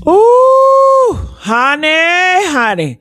Ooh, honey,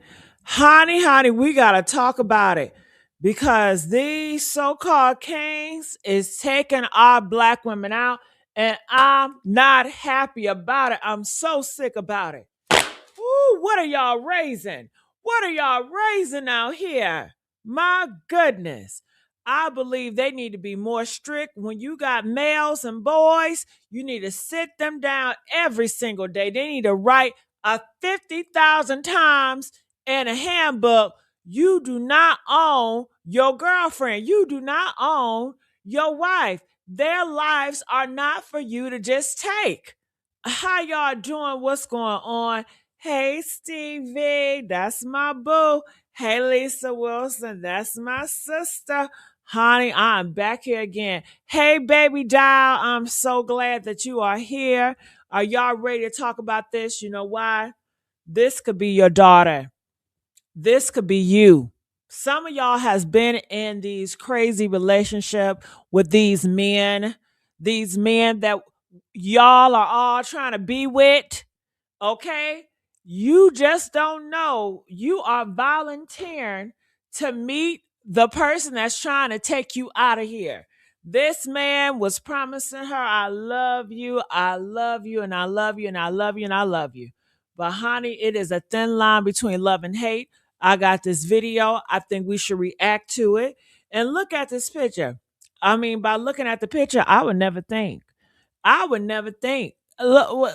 we gotta talk about it because these so-called kings is taking our black women out, and I'm not happy about it. I'm so sick about it. Ooh, what are y'all raising? What are y'all raising out here? My goodness. I believe they need to be more strict. When you got males and boys, you need to sit them down every single day. They need to write a 50,000 times in a handbook. You do not own your girlfriend. You do not own your wife. Their lives are not for you to just take. How y'all doing? What's going on? Hey, Stevie, that's my boo. Hey, Lisa Wilson, that's my sister. Honey, I'm back here again. Hey, baby doll, I'm so glad that you are here. Are y'all ready to talk about this? You know why? This could be your daughter. This could be you. Some of y'all has been in these crazy relationship with these men that y'all are all trying to be with. Okay? You just don't know. You are volunteering to meet the person that's trying to take you out of here. This man was promising her, I love you, I love you, and I love you, and I love you, and I love you. But honey, it is a thin line between love and hate. I got this video. I think we should react to it. And look at this picture. I mean, by looking at the picture, I would never think. I would never think. Look,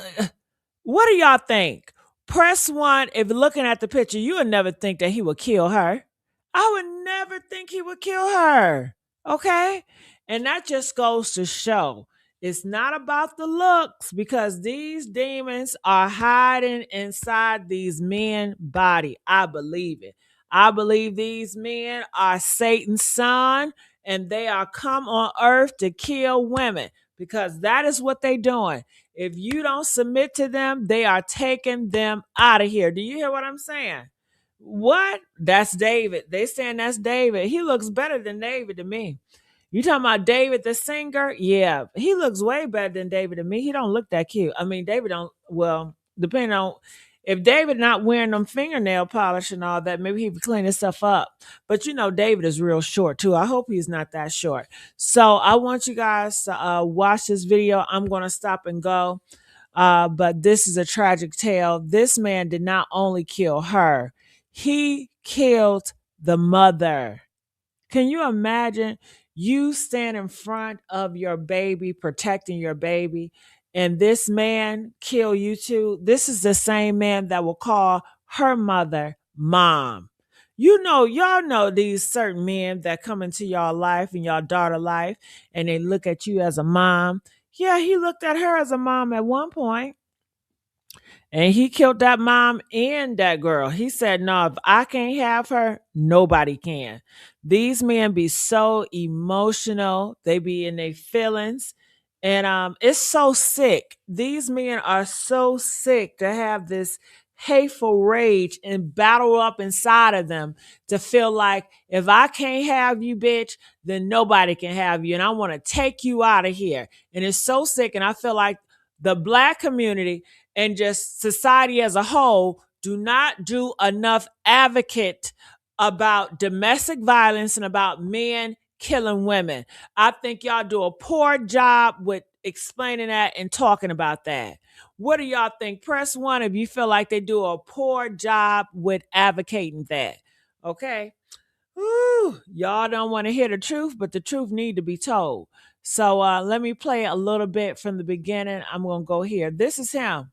what do y'all think? Press one if you're looking at the picture. You would never think that he would kill her. I would never think he would kill her. Okay? And that just goes to show it's not about the looks because these demons are hiding inside these men's body. I believe it. I believe these men are Satan's son and they are come on earth to kill women because that is what they're doing. If you don't submit to them, they are taking them out of here. Do you hear what I'm saying? What? That's David. They saying that's David. He looks better than David to me. You talking about David the singer? Yeah, he looks way better than David to me. He don't look that cute. I mean, David don't. Well, depending on if David not wearing them fingernail polish and all that, maybe he would clean himself up. But you know, David is real short too. I hope he's not that short. So I want you guys to watch this video. I'm going to stop and go. But this is a tragic tale. This man did not only kill her, he killed the mother. Can you imagine you stand in front of your baby, protecting your baby, and this man kill you too? This is the same man that will call her mother mom. You know, y'all know these certain men that come into y'all life and y'all daughter life, and they look at you as a mom. Yeah, he looked at her as a mom at one point. And he killed that mom and that girl. He said, no, if I can't have her, nobody can. These men be so emotional. They be in their feelings. And it's so sick. These men are so sick to have this hateful rage and battle up inside of them to feel like if I can't have you, bitch, then nobody can have you. And I want to take you out of here. And it's so sick. And I feel like the black community and just society as a whole do not do enough advocate about domestic violence and about men killing women. I think y'all do a poor job with explaining that and talking about that. What do y'all think? Press one if you feel like they do a poor job with advocating that. Okay. Ooh, y'all don't want to hear the truth, but the truth need to be told. So let me play a little bit from the beginning. I'm gonna go here. This is him.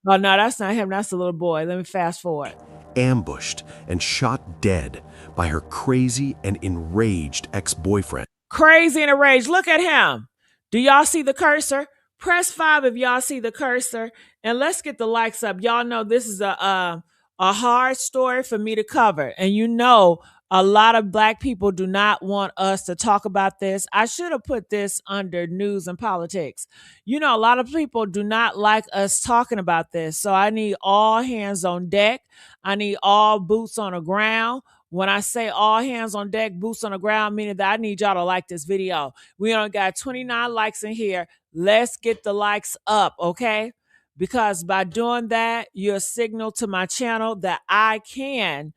Oh no, that's not him. That's the little boy. Let me fast forward. Ambushed and shot dead by her crazy and enraged ex-boyfriend. Crazy and enraged. Look at him. Do y'all see the cursor? Press 5 if y'all see the cursor, and let's get the likes up. Y'all know this is a hard story for me to cover, and you know a lot of black people do not want us to talk about this. I should have put this under news and politics. You know, a lot of people do not like us talking about this, so I need all hands on deck. I need all boots on the ground. When I say all hands on deck, boots on the ground, meaning that I need y'all to like this video. We only got 29 likes in here. Let's get the likes up, okay? because by doing that, you're a signal to my channel that I can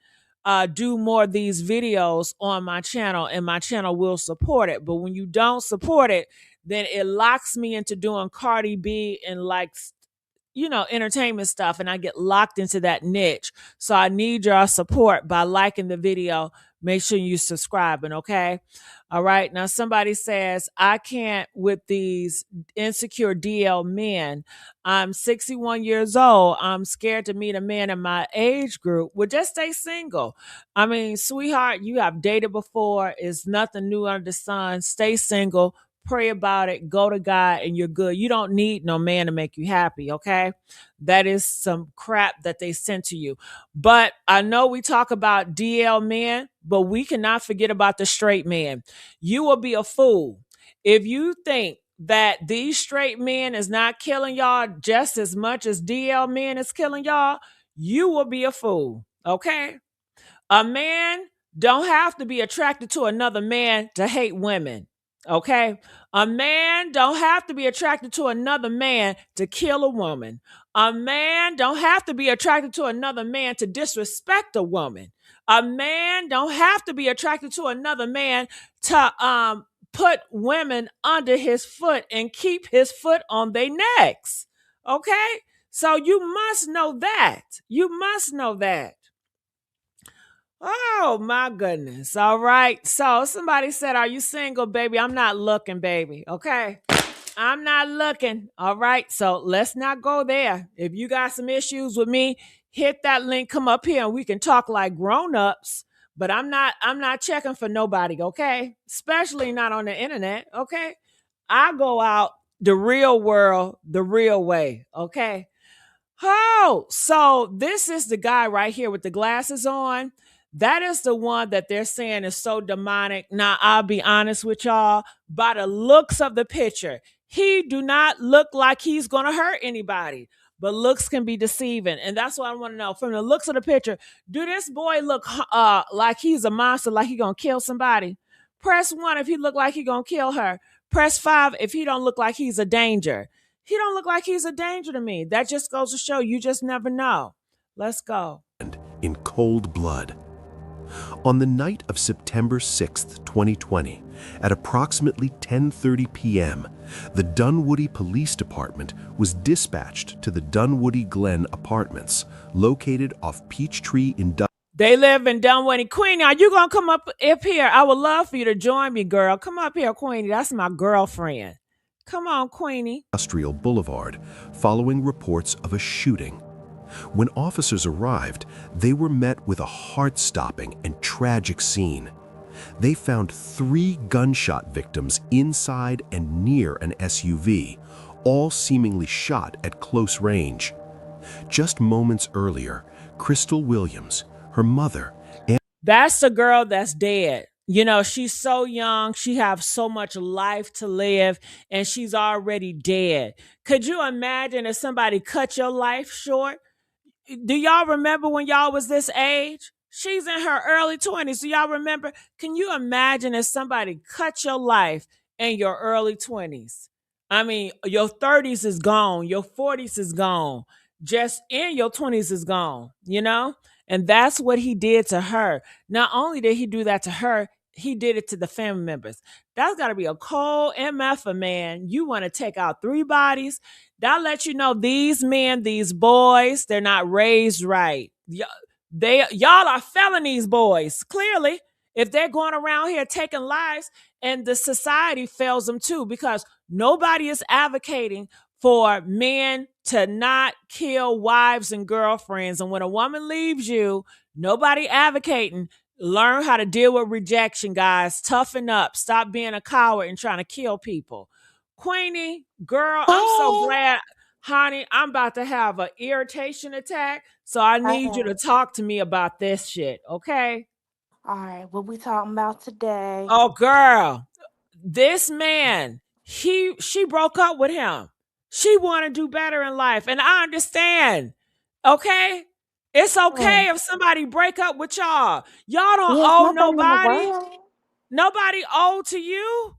do more of these videos on my channel, and my channel will support it. But when you don't support it, then it locks me into doing Cardi B and like, entertainment stuff, and I get locked into that niche. So I need your support by liking the video. Make sure you subscribing, okay? All right. Now somebody says, I can't with these insecure DL men. I'm 61 years old. I'm scared to meet a man in my age group. Well, just stay single. I mean, sweetheart, you have dated before. It's nothing new under the sun. Stay single, pray about it, go to God, and you're good. You don't need no man to make you happy, okay? That is some crap that they sent to you. But I know we talk about DL men, but we cannot forget about the straight man. You will be a fool if you think that these straight men is not killing y'all just as much as DL men is killing y'all. You will be a fool, okay? A man don't have to be attracted to another man to hate women. Okay? A man don't have to be attracted to another man to kill a woman. A man don't have to be attracted to another man to disrespect a woman. A man don't have to be attracted to another man to put women under his foot and keep his foot on their necks. Okay? So you must know that. You must know that. Oh my goodness. All right. So somebody said, are you single, baby? I'm not looking, baby. Okay. I'm not looking. All right. So let's not go there. If you got some issues with me, hit that link, come up here and we can talk like grown-ups. But I'm not checking for nobody, okay? Especially not on the internet, okay? I go out the real world the real way, okay? Oh, so this is the guy right here with the glasses on. That is the one that they're saying is so demonic. Now, I'll be honest with y'all, by the looks of the picture, he do not look like he's going to hurt anybody. But looks can be deceiving. And that's what I want to know. From the looks of the picture, do this boy look like he's a monster, like he going to kill somebody? Press 1 if he look like he going to kill her. Press 5 if he don't look like he's a danger. He don't look like he's a danger to me. That just goes to show you just never know. Let's go. In cold blood. On the night of September 6th, 2020, at approximately 10:30 p.m., the Dunwoody Police Department was dispatched to the Dunwoody Glen Apartments, located off Peachtree in They live in Dunwoody. Queenie, are you going to come up here? I would love for you to join me, girl. Come up here, Queenie. That's my girlfriend. Come on, Queenie. Industrial Boulevard, following reports of a shooting. When officers arrived, they were met with a heart-stopping and tragic scene. They found 3 gunshot victims inside and near an SUV, all seemingly shot at close range. Just moments earlier, Crystal Williams, her mother, and That's the girl that's dead. You know, she's so young. She has so much life to live, and she's already dead. Could you imagine if somebody cut your life short? Do y'all remember when y'all was this age? She's in her early 20s. Do y'all remember? Can you imagine if somebody cut your life in your early 20s? I mean, your 30s is gone, your 40s is gone, just in your 20s is gone, you know? And that's what he did to her. Not only did he do that to her, he did it to the family members. That's got to be a cold MF, man. You want to take out 3 bodies? That lets you know these men, these boys, they're not raised right. Y'all are felonies, boys. Clearly, if they're going around here taking lives, and the society fails them too, because nobody is advocating for men to not kill wives and girlfriends. And when a woman leaves you, nobody advocating. Learn how to deal with rejection, guys. Toughen up. Stop being a coward and trying to kill people. Queenie, girl, I'm so glad. Honey, I'm about to have an irritation attack. So I need you to talk to me about this shit, okay? All right, what we talking about today? Oh, girl, this man, she broke up with him. She want to do better in life, and I understand. Okay, it's okay if somebody break up with y'all. Y'all don't owe nobody. Nobody owe to you.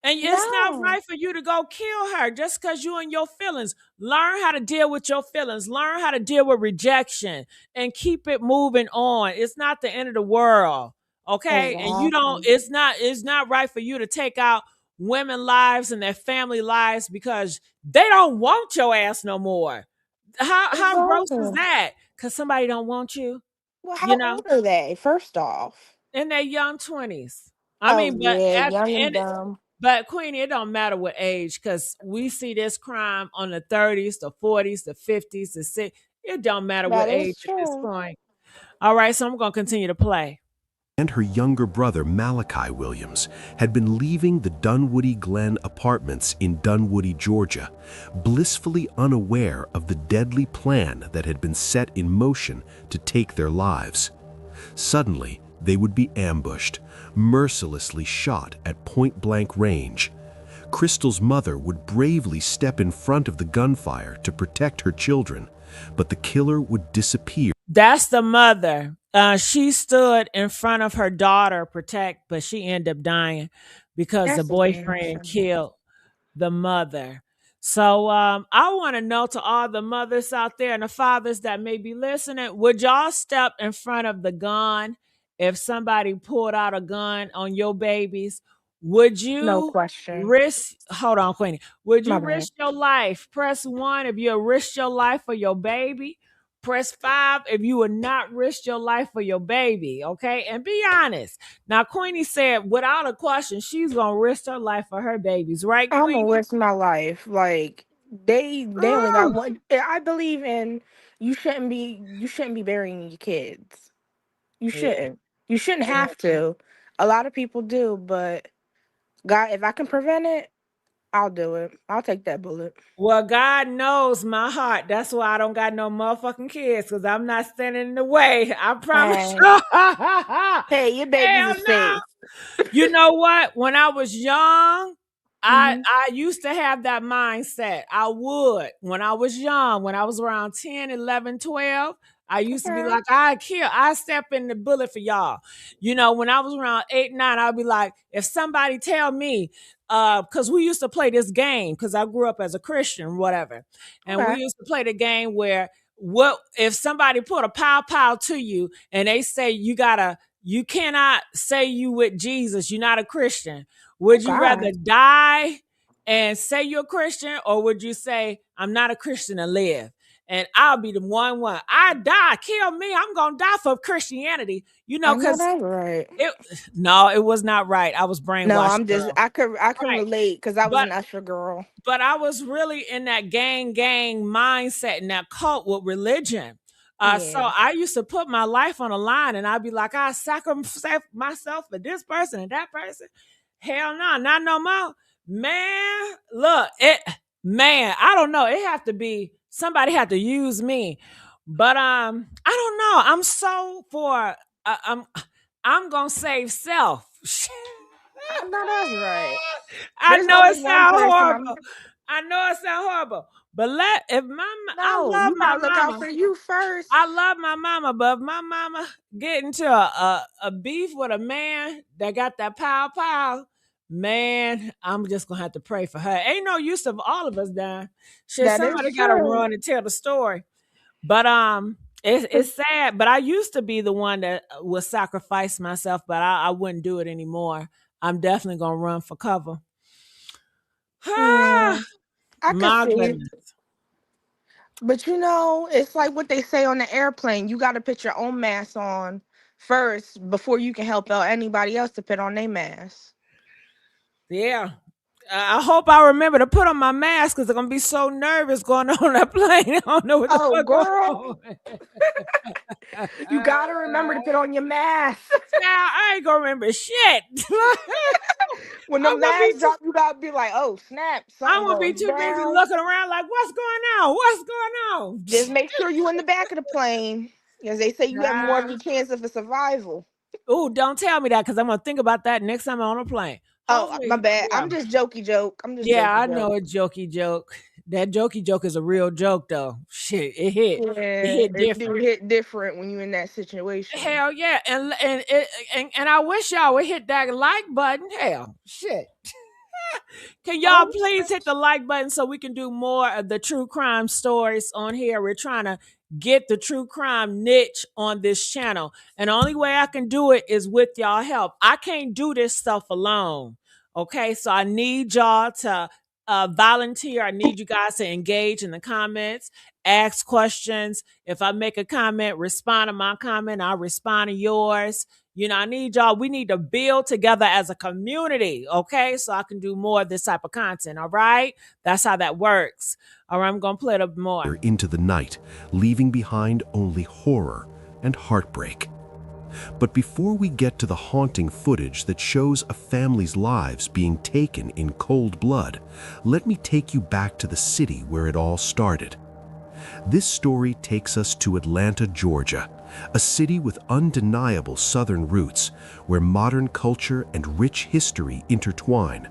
And it's not No. right for you to go kill her just because you in your feelings. Learn how to deal with your feelings. Learn how to deal with rejection and keep it moving on. It's not the end of the world. Okay. And you don't, Exactly. it's not right for you to take out women lives and their family lives because they don't want your ass no more. How gross is Exactly. that? Because somebody don't want you, Well, you how know, old are they, first off? in their young 20s. I Oh, mean, but yeah, at young the and end, dumb. but Queenie, it don't matter what age, because we see this crime on the 30s, the 40s, the 50s, the 60s. It don't matter what That age is at this true. point. All right, so I'm gonna continue to play. And her younger brother, Malachi Williams, had been leaving the Dunwoody Glen apartments in Dunwoody, Georgia, blissfully unaware of the deadly plan that had been set in motion to take their lives. Suddenly, they would be ambushed, mercilessly shot at point-blank range. Crystal's mother would bravely step in front of the gunfire to protect her children, but the killer would disappear. That's the mother. She stood in front of her daughter, protect, but she ended up dying because the That's a damn boyfriend shame. killed the mother. So I want to know, to all the mothers out there and the fathers that may be listening, would y'all step in front of the gun if somebody pulled out a gun on your babies? Would No you question. risk, hold on, Queenie, would My you bad. risk your life? Press 1 if you risk your life for your baby. Press 5 if you would not risk your life for your baby, okay? And be honest. Now, Queenie said, without a question, she's gonna risk her life for her babies, right, I'm gonna Queenie? risk my life. Like they only got Ooh, one. I believe in you shouldn't be burying your kids. You yeah, shouldn't. You shouldn't yeah. have to. A lot of people do, but God, if I can prevent it, I'll do it. I'll take that bullet. Well, God knows my heart. That's why I don't got no motherfucking kids, because I'm not standing in the way. I promise Hey, you. hey, your babies are Hell no. safe. You know what? When I was young, I Hmm. I used to have that mindset. I would. When I was young, when I was around 10, 11, 12, I used to be Okay. like, I step in the bullet for y'all. When I was around 8, 9, I'd be like, if somebody tell me, because we used to play this game, because I grew up as a Christian, whatever. And we Okay. used to play the game where, what if somebody put a pow to you and they say you cannot say you with Jesus, you're not a Christian. Oh Would you rather God. die and say you're a Christian, or would you say I'm not a Christian and live? And I'll be the one. I die, kill me. I'm gonna die for Christianity, I know because that's right. it no, it was not right. I was No, brainwashed, I'm just girl. I can Right. relate because I was But an usher girl. but I was really in that gang mindset and that cult with religion. So Yeah. I used to put my life on the line, and I'd be like, I sacrifice myself for this person and that person. Hell no, not no more. Man, look, I don't know. It have to be somebody had to use me. But I don't know. I'm so for I'm gonna save self. I know that's right. I There's know it only one sounds person I'm horrible. I know it sounds horrible. But I No, love you my gotta look out mama. for you first. I love my mama, but if my mama get into a beef with a man that got that pow, man, I'm just gonna have to pray for her. Ain't no use of all of us dying. Shit, That is somebody gotta true. run and tell the story. But But it's sad. But I used to be the one that would sacrifice myself, but I wouldn't do it anymore. I'm definitely gonna run for cover. yeah, I could My see it. goodness. But it's like what they say on the airplane. You gotta put your own mask on first before you can help out anybody else to put on their mask. Yeah. I hope I remember to put on my mask, because I'm gonna be so nervous going on that plane. I don't know what the Oh fuck going girl, on. you gotta remember to put on your mask. Now I ain't gonna remember shit. When the I'm gonna be mask drop, you gotta be like, oh snap, I'm something gonna be going too busy down. looking around like, what's going on? What's going on? Just make sure you in the back of the plane. As they say, you have more of a chance of a survival. Oh, don't tell me that, because I'm gonna think about that next time I'm on a plane. Oh, my Hopefully, bad. yeah. I'm just jokey joke. I'm just Yeah, jokey I joke. know a jokey joke. That jokey joke is a real joke though. Shit, it hit. It Yeah, hit it do different. hit different when you in that situation. Hell yeah. And I wish y'all would hit that like button. Hell, shit. Can y'all please hit the like button so we can do more of the true crime stories on here? We're trying to get the true crime niche on this channel. And the only way I can do it is with y'all help. I can't do this stuff alone. Okay, so I need y'all to volunteer. I need you guys to engage in the comments, ask questions. If I make a comment, respond to my comment. I'll respond to yours. You know, I need y'all. We need to build together as a community, okay? So I can do more of this type of content, all right? That's how that works. All right, I'm going to play it up more. Into the night, leaving behind only horror and heartbreak. But before we get to the haunting footage that shows a family's lives being taken in cold blood, let me take you back to the city where it all started. This story takes us to Atlanta, Georgia, a city with undeniable Southern roots, where modern culture and rich history intertwine.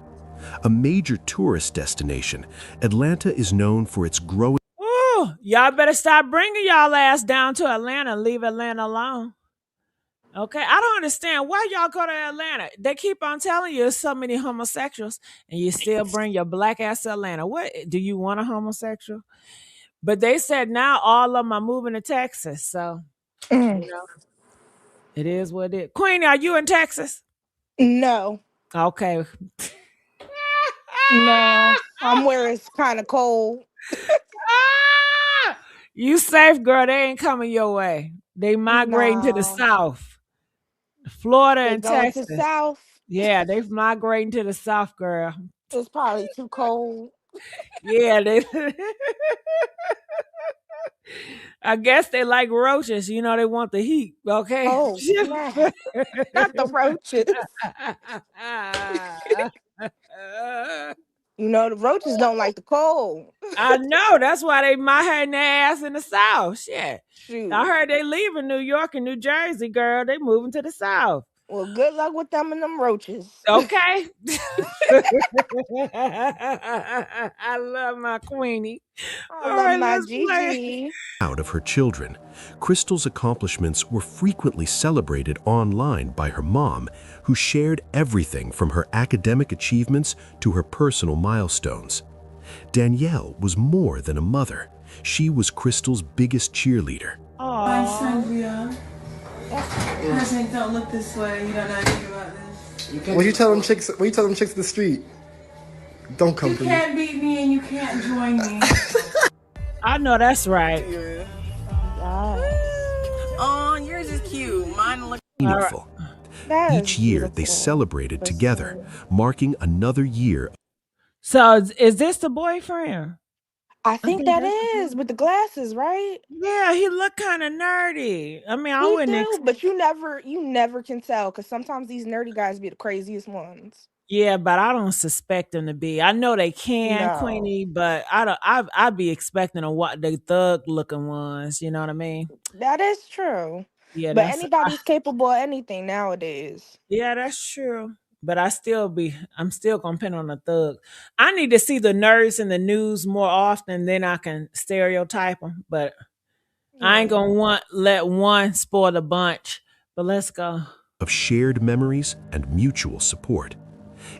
A major tourist destination, Atlanta is known for its growing... Ooh, y'all better stop bringing y'all ass down to Atlanta and leave Atlanta alone. Okay, I don't understand why y'all go to Atlanta. They keep on telling you there's so many homosexuals, and you still bring your black ass to Atlanta. What, do you want a homosexual? But they said now all of them are moving to Texas, so you know it is what it is. Queenie, are you in Texas? No. Okay. No. I'm where it's kind of cold. You safe, girl. They ain't coming your way. They migrating to the No. south. Florida They and going Texas. to south. Yeah, they migrating to the south, girl. It's probably too cold. Yeah, they I guess they like roaches. You know, they want the heat. Okay. Oh, snap. Not the roaches. You know, the roaches don't like the cold. I know. That's why they migrating their ass in the south. Shit. Shoot. I heard they leaving New York and New Jersey, girl. They moving to the south. Well, good luck with them and them roaches. Okay. I love my Queenie. I love my Gigi. Proud of her children, Crystal's accomplishments were frequently celebrated online by her mom, who shared everything from her academic achievements to her personal milestones. Danielle was more than a mother. She was Crystal's biggest cheerleader. Hi, Sandria. Hasn't don't look this way. You don't know anything about this. What you tell them chicks? What you tell them chicks in the street? Don't come for me. You can't beat me and you can't join me. I know that's right. Yeah. Oh, yours is cute. Mine looks Meaningful. Each year they celebrated together, marking another year. So is this the boyfriend? I think that is with the glasses, right? Yeah, he look kind of nerdy. I mean, I He wouldn't. do, but you never can tell because sometimes these nerdy guys be the craziest ones. Yeah, but I don't suspect them to be. I know they can, No. Queenie, but I don't. I'd be expecting the thug looking ones. You know what I mean? That is true. Yeah, But anybody's capable of anything nowadays. yeah, that's true. But I'm still gonna pin on the thug. I need to see the nerds in the news more often, then I can stereotype them. But I ain't gonna let one spoil the bunch. But let's go. Of shared memories and mutual support.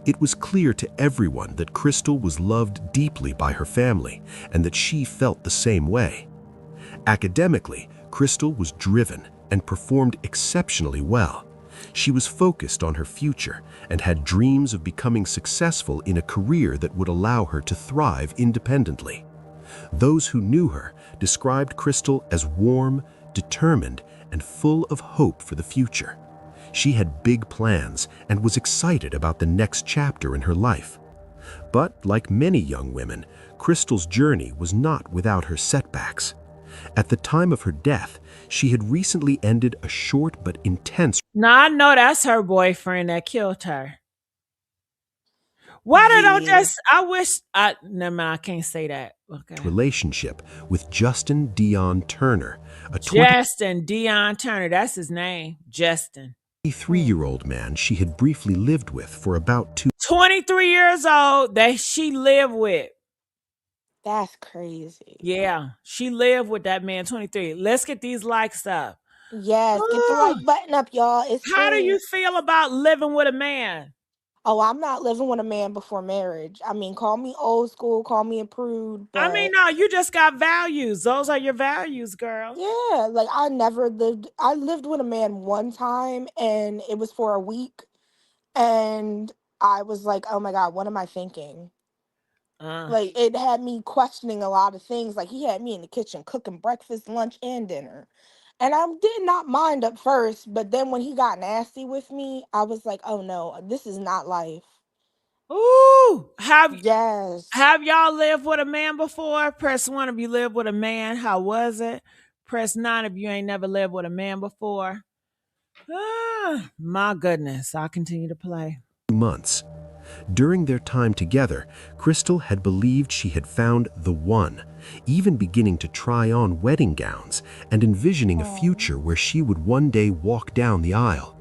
It was clear to everyone that Crystal was loved deeply by her family and that she felt the same way. Academically, Crystal was driven and performed exceptionally well. She was focused on her future and had dreams of becoming successful in a career that would allow her to thrive independently. Those who knew her described Crystal as warm, determined, and full of hope for the future. She had big plans and was excited about the next chapter in her life. But like many young women, Crystal's journey was not without her setbacks. At the time of her death, she had recently ended a short but intense... Now I know that's her boyfriend that killed her. Why did I just... never mind, I can't say that. Okay. ...relationship with Justin Dion Turner, a Justin Dion Turner, that's his name, Justin. 23-year-old man she had briefly lived with for about 23 years old that she lived with. That's crazy. Yeah, she lived with that man, 23. Let's get these likes up. Yes, get the like button up, y'all. It's How do free. you feel about living with a man? Oh, I'm not living with a man before marriage. I mean, call me old school, call me a prude, I mean, but no, you just got values. Those are your values, girl. yeah, like I lived with a man one time and it was for a week and I was like, "Oh my God, what am I thinking?" Uh, Like it had me questioning a lot of things. Like he had me in the kitchen cooking breakfast, lunch, and dinner. And I did not mind at first, but then when he got nasty with me, I was like, "Oh no, this is not life." ooh, Yes. have y'all lived with a man before? Press 1 if you lived with a man. How was it? Press 9 if you ain't never lived with a man before. Ah, my goodness. I'll continue to play. Months. During their time together, Crystal had believed she had found the one, even beginning to try on wedding gowns and envisioning a Oh. future where she would one day walk down the aisle.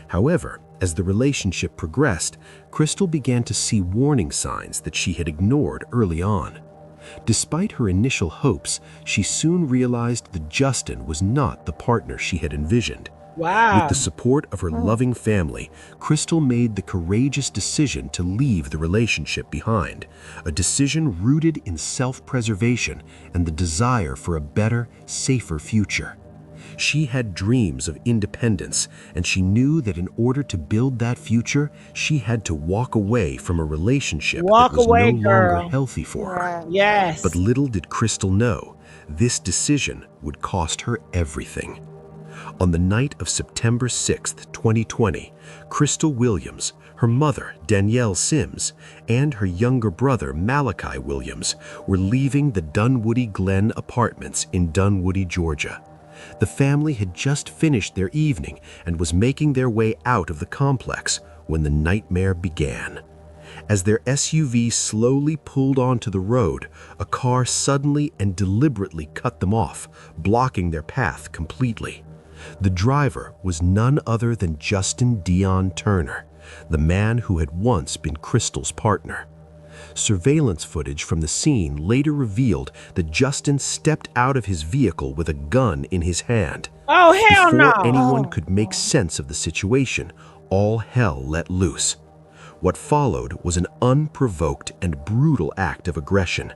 However, as the relationship progressed, Crystal began to see warning signs that she had ignored early on. Despite her initial hopes, she soon realized that Justin was not the partner she had envisioned. With Wow. the support of her Oh. loving family, Crystal made the courageous decision to leave the relationship behind, a decision rooted in self-preservation and the desire for a better, safer future. She had dreams of independence, and she knew that in order to build that future, she had to walk away from a relationship that Walk was no away, longer girl. healthy for her. Yes. But Yes. little did Crystal know, this decision would cost her everything. On the night of September 6th, 2020, Crystal Williams, her mother, Danielle Sims, and her younger brother, Malachi Williams, were leaving the Dunwoody Glen apartments in Dunwoody, Georgia. The family had just finished their evening and was making their way out of the complex when the nightmare began. As their SUV slowly pulled onto the road, a car suddenly and deliberately cut them off, blocking their path completely. The driver was none other than Justin Dion Turner, the man who had once been Crystal's partner. Surveillance footage from the scene later revealed that Justin stepped out of his vehicle with a gun in his hand. Oh, hell Before no. anyone Oh. could make Oh. sense of the situation, all hell let loose. What followed was an unprovoked and brutal act of aggression.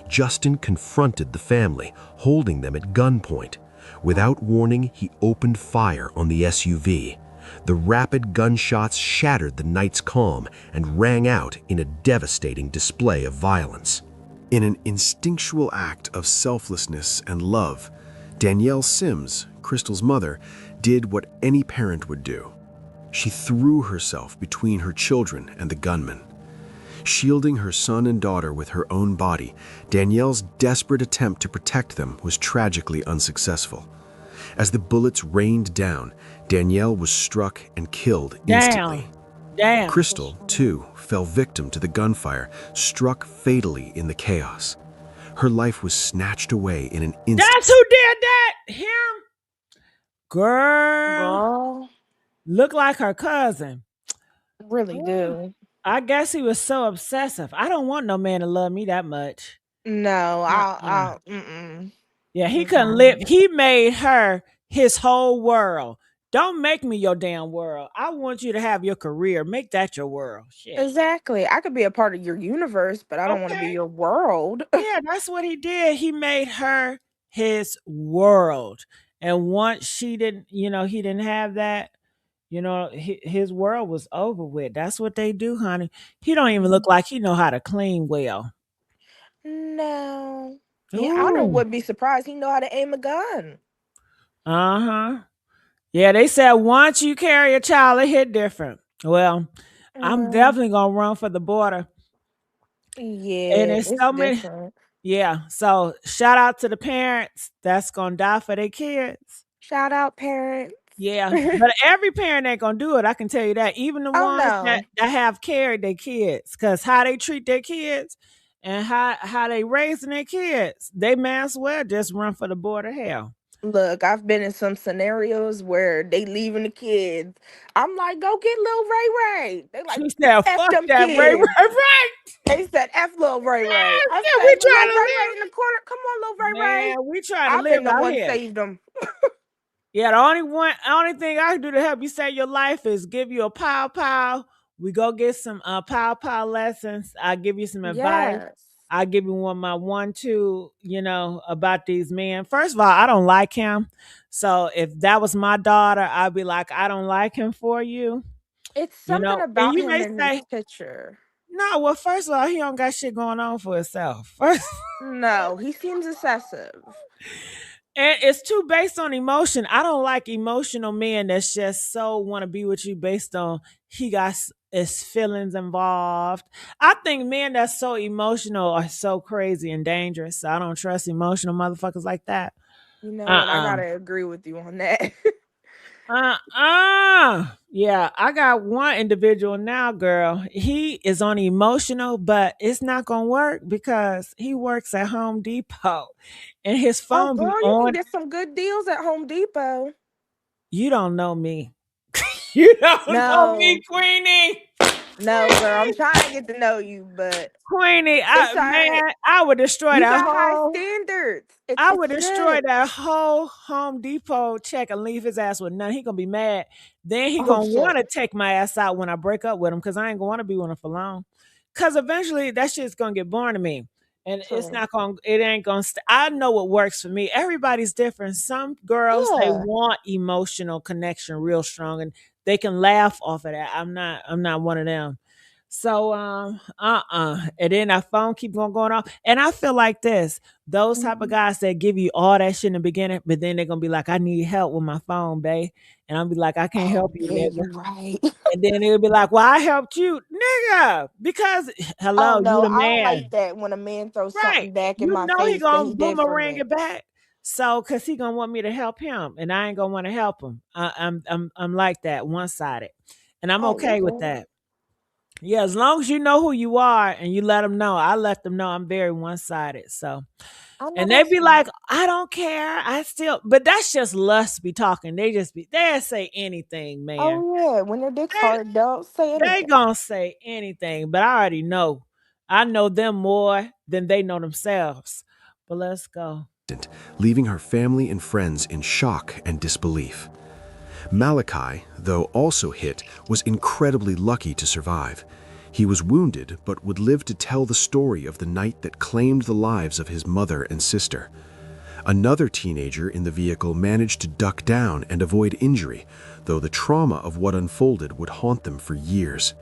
Justin confronted the family, holding them at gunpoint. Without warning, he opened fire on the SUV. The rapid gunshots shattered the night's calm and rang out in a devastating display of violence. In an instinctual act of selflessness and love, Danielle Sims, Crystal's mother, did what any parent would do. She threw herself between her children and the gunman. Shielding her son and daughter with her own body, Danielle's desperate attempt to protect them was tragically unsuccessful. As the bullets rained down, Danielle was struck and killed instantly. Damn. Crystal, too, fell victim to the gunfire, struck fatally in the chaos. Her life was snatched away in an instant. That's who did that? Him? Girl. Girl, Look like her cousin. really Ooh. do. I guess he was so obsessive. I don't want no man to love me that much. No, Uh-uh. mm-mm. Yeah, he couldn't live. Mm-mm. He made her his whole world. Don't make me your damn world. I want you to have your career. Make that your world. Shit. Exactly. I could be a part of your universe, but I don't want to be Okay. your world. Yeah, that's what he did. He made her his world. And once she didn't, he didn't have that, his world was over with. That's what they do, honey. He don't even look like he know how to clean well. No. Yeah, I Ooh. would be surprised. He know how to aim a gun. Uh-huh. Yeah, they said once you carry a child, it hit different. Well, I'm Mm, definitely gonna run for the border. And yeah, it's it's so many. different. Yeah. So shout out to the parents that's gonna die for their kids. Shout out parents. Yeah. But every parent ain't gonna do it. I can tell you that. Even the Oh ones that, no. that have carried their kids. Cause how they treat their kids and how they raising their kids, they may as well just run for the border hell. Look, I've been in some scenarios where they leaving the kids. I'm like, go get little Ray Ray. They like, She said, F fuck them that Ray kids. Ray Ray. They said, F little Ray Ray. I Yeah, said, we little trying Ray to Ray live. in the corner. Come on, little Ray Ray. Man, we trying to I've live been the out one here. saved them. Yeah, the only thing I can do to help you save your life is give you a pow pow We go get some pow lessons. I'll give you some advice. Yes. I'll give you my 1-2, about these men. First of all, I don't like him. So if that was my daughter, I'd be like, I don't like him for you. It's something And about you him may in this say, picture. no, well, first of all, he don't got shit going on for himself. First, No, he seems excessive. and it's too based on emotion. I don't like emotional men that's just so want to be with you based on he got his feelings involved. I think men that's so emotional are so crazy and dangerous. So I don't trust emotional motherfuckers like that. You know what? I Uh-uh. gotta agree with you on that. Yeah, I got one individual now, girl. He is on emotional, but it's not gonna work because he works at Home Depot and his Oh, phone be girl, you can on. get some good deals at Home Depot. You don't know me. You don't know me, No, Queenie. no, girl. I'm trying to get to know you, but Queenie, it's all right. man, I would destroy You that got high whole. standards. I It's would destroy good. that whole Home Depot check and leave his ass with none. He gonna be mad. Then he Oh gonna want shit. to take my ass out when I break up with him because I ain't gonna want to be with him for long. Cause eventually that shit's gonna get boring to me, and it's True. not gonna. It ain't gonna. I know what works for me. Everybody's different. Some girls they Yeah. want emotional connection real strong, and they can laugh off of that. I'm not. I'm not one of them. So and then our phone keep going off, and I feel like this. Those type of Mhm. guys that give you all that shit in the beginning, but then they're gonna be like, I need help with my phone, babe. And I'll be like, I can't Oh help you, yeah, nigga. you're right. And then they'll be like, well, I helped you, nigga. Because Oh hello, you no, the I don't like man. that when a man throws Right. something back in You my know he face that gonna he did for boomerang me. it back. So cause he gonna want me to help him. And I ain't gonna want to help him. I'm like that, one-sided. And I'm Oh okay with yeah. that. Yeah, as long as you know who you are and you let them know, I let them know I'm very one-sided. So, I know and they that's be right. like, I don't care. I still, but that's just lust be talking. They'll say anything, man. Oh yeah, when their dick's They, hard, they'll say they anything. gonna say anything, but I already know. I know them more than they know themselves. But let's go. Leaving her family and friends in shock and disbelief. Malachi, though also hit, was incredibly lucky to survive. He was wounded, but would live to tell the story of the night that claimed the lives of his mother and sister. Another teenager in the vehicle managed to duck down and avoid injury, though the trauma of what unfolded would haunt them for years.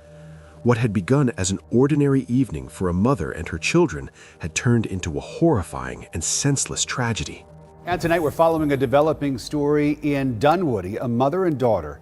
What had begun as an ordinary evening for a mother and her children had turned into a horrifying and senseless tragedy. And tonight we're following a developing story in Dunwoody, a mother and daughter,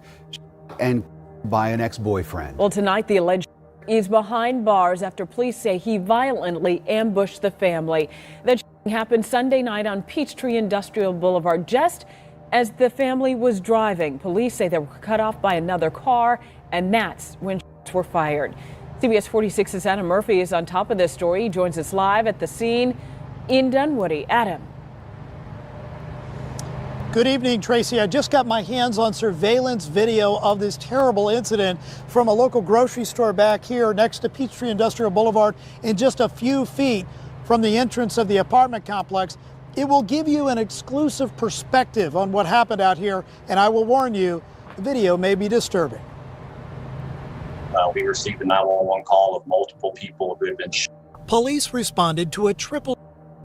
and by an ex-boyfriend. Well, tonight the alleged is behind bars after police say he violently ambushed the family. That happened Sunday night on Peachtree Industrial Boulevard, just as the family was driving. Police say they were cut off by another car, and that's when shots were fired. CBS 46's Adam Murphy is on top of this story. He joins us live at the scene in Dunwoody. Adam. Good evening, Tracy. I just got my hands on surveillance video of this terrible incident from a local grocery store back here next to Peachtree Industrial Boulevard, in just a few feet from the entrance of the apartment complex. It will give you an exclusive perspective on what happened out here, and I will warn you, the video may be disturbing. We received a 911 call of multiple people who had been shot. Police responded to a triple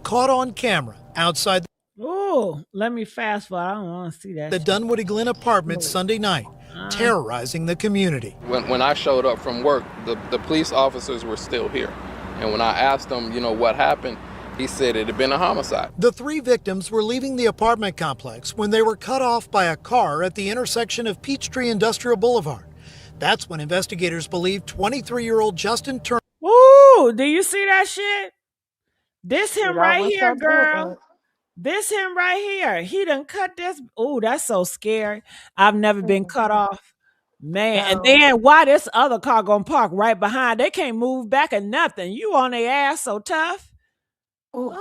caught on camera outside Oh, let me fast forward. I don't want to see that. the shit. Dunwoody Glen apartments Sunday night, terrorizing the community. When I showed up from work, the police officers were still here. And when I asked them, what happened, he said it had been a homicide. The three victims were leaving the apartment complex when they were cut off by a car at the intersection of Peachtree Industrial Boulevard. That's when investigators believe 23-year-old Justin Turner. Ooh, do you see that shit? This him Dude, I right wish here, I girl. didn't. This him right here. He done cut this. Oh, that's so scary. I've never been cut off. Man, and No. then why this other car gonna park right behind? They can't move back or nothing. You on their ass so tough. Ooh.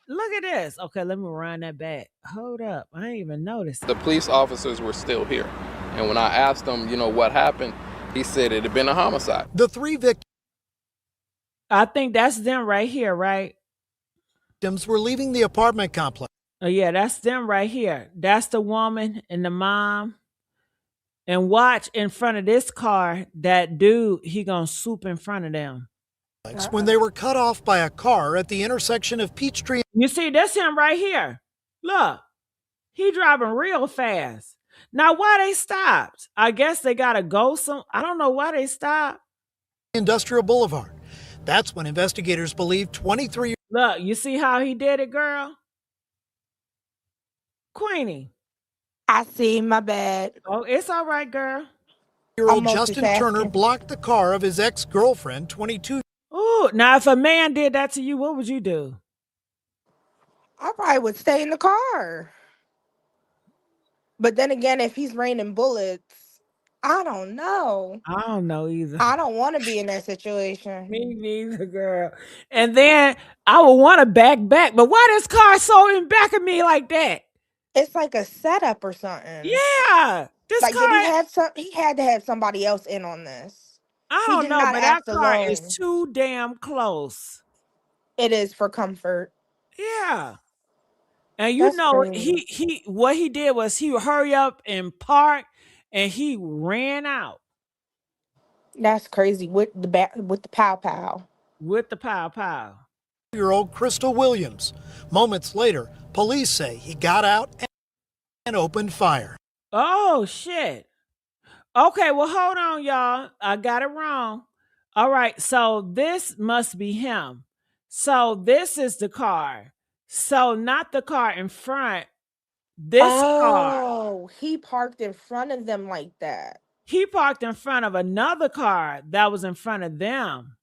Look at this. Okay, let me run that back. Hold up. I ain't even noticed. The police officers were still here. And when I asked him, what happened, he said it had been a homicide. The three I think that's them right here, right? victims were leaving the apartment complex. Oh yeah, that's them right here. That's the woman and the mom And watch in front of this car, that dude, he gonna swoop in front of them. When they were cut off by a car at the intersection of Peachtree. You see, that's him right here. Look, he driving real fast. Now, why they stopped? I guess they gotta go some. I don't know why they stopped. Industrial Boulevard. That's when investigators believe 23. Look, you see how he did it, girl? Queenie. I see, my bad. Oh, it's all right, girl. Year-old Justin Turner blocked the car of his ex-girlfriend, 22. Ooh, now if a man did that to you, what would you do? I probably would stay in the car. But then again, if he's raining bullets, I don't know. I don't know either. I don't want to be in that situation. Me neither, girl. And then I would want to back, but why this car so in back of me like that? It's like a setup or something. Yeah. This Like, car, he had to have somebody else in on this. I He don't did know, not but that act car alone. is too damn close. It is for comfort. Yeah. And you That's know, crazy. he what he did was he would hurry up and park and he ran out That's crazy with the pow pow. with the pow. Year-old Crystal Williams. Moments later, police say he got out and opened fire. Oh shit. Okay, well hold on, y'all. I got it wrong. All right, so this must be him. So this is the car. So not the car in front. This car. Oh, he parked in front of them like that. He parked in front of another car that was in front of them.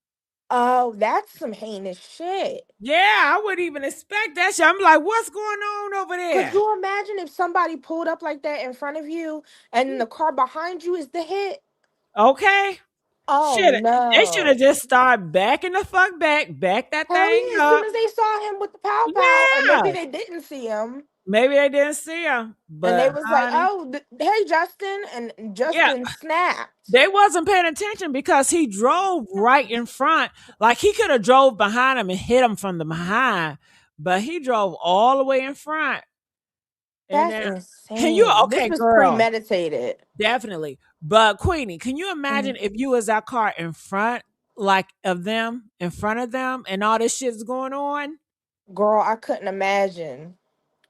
Oh, that's some heinous shit. Yeah, I wouldn't even expect that shit. I'm like, what's going on over there? Could you imagine if somebody pulled up like that in front of you and the car behind you is the hit? Okay. Oh, Shit, no. they should have just started backing the fuck back that Hell thing yeah, as up. soon as they saw him with the pow pow, or maybe they didn't see him. Maybe they didn't see him, but And they was like, honey, oh, hey, Justin. And Justin snapped. they wasn't paying attention because he drove right in front. Like he could have drove behind him and hit him from the behind, but he drove all the way in front. And That's then, insane. can you, okay, this was girl, premeditated. definitely. But Queenie, can you imagine if you was that car in front, like of them, in front of them, and all this shit's going on? Girl, I couldn't imagine.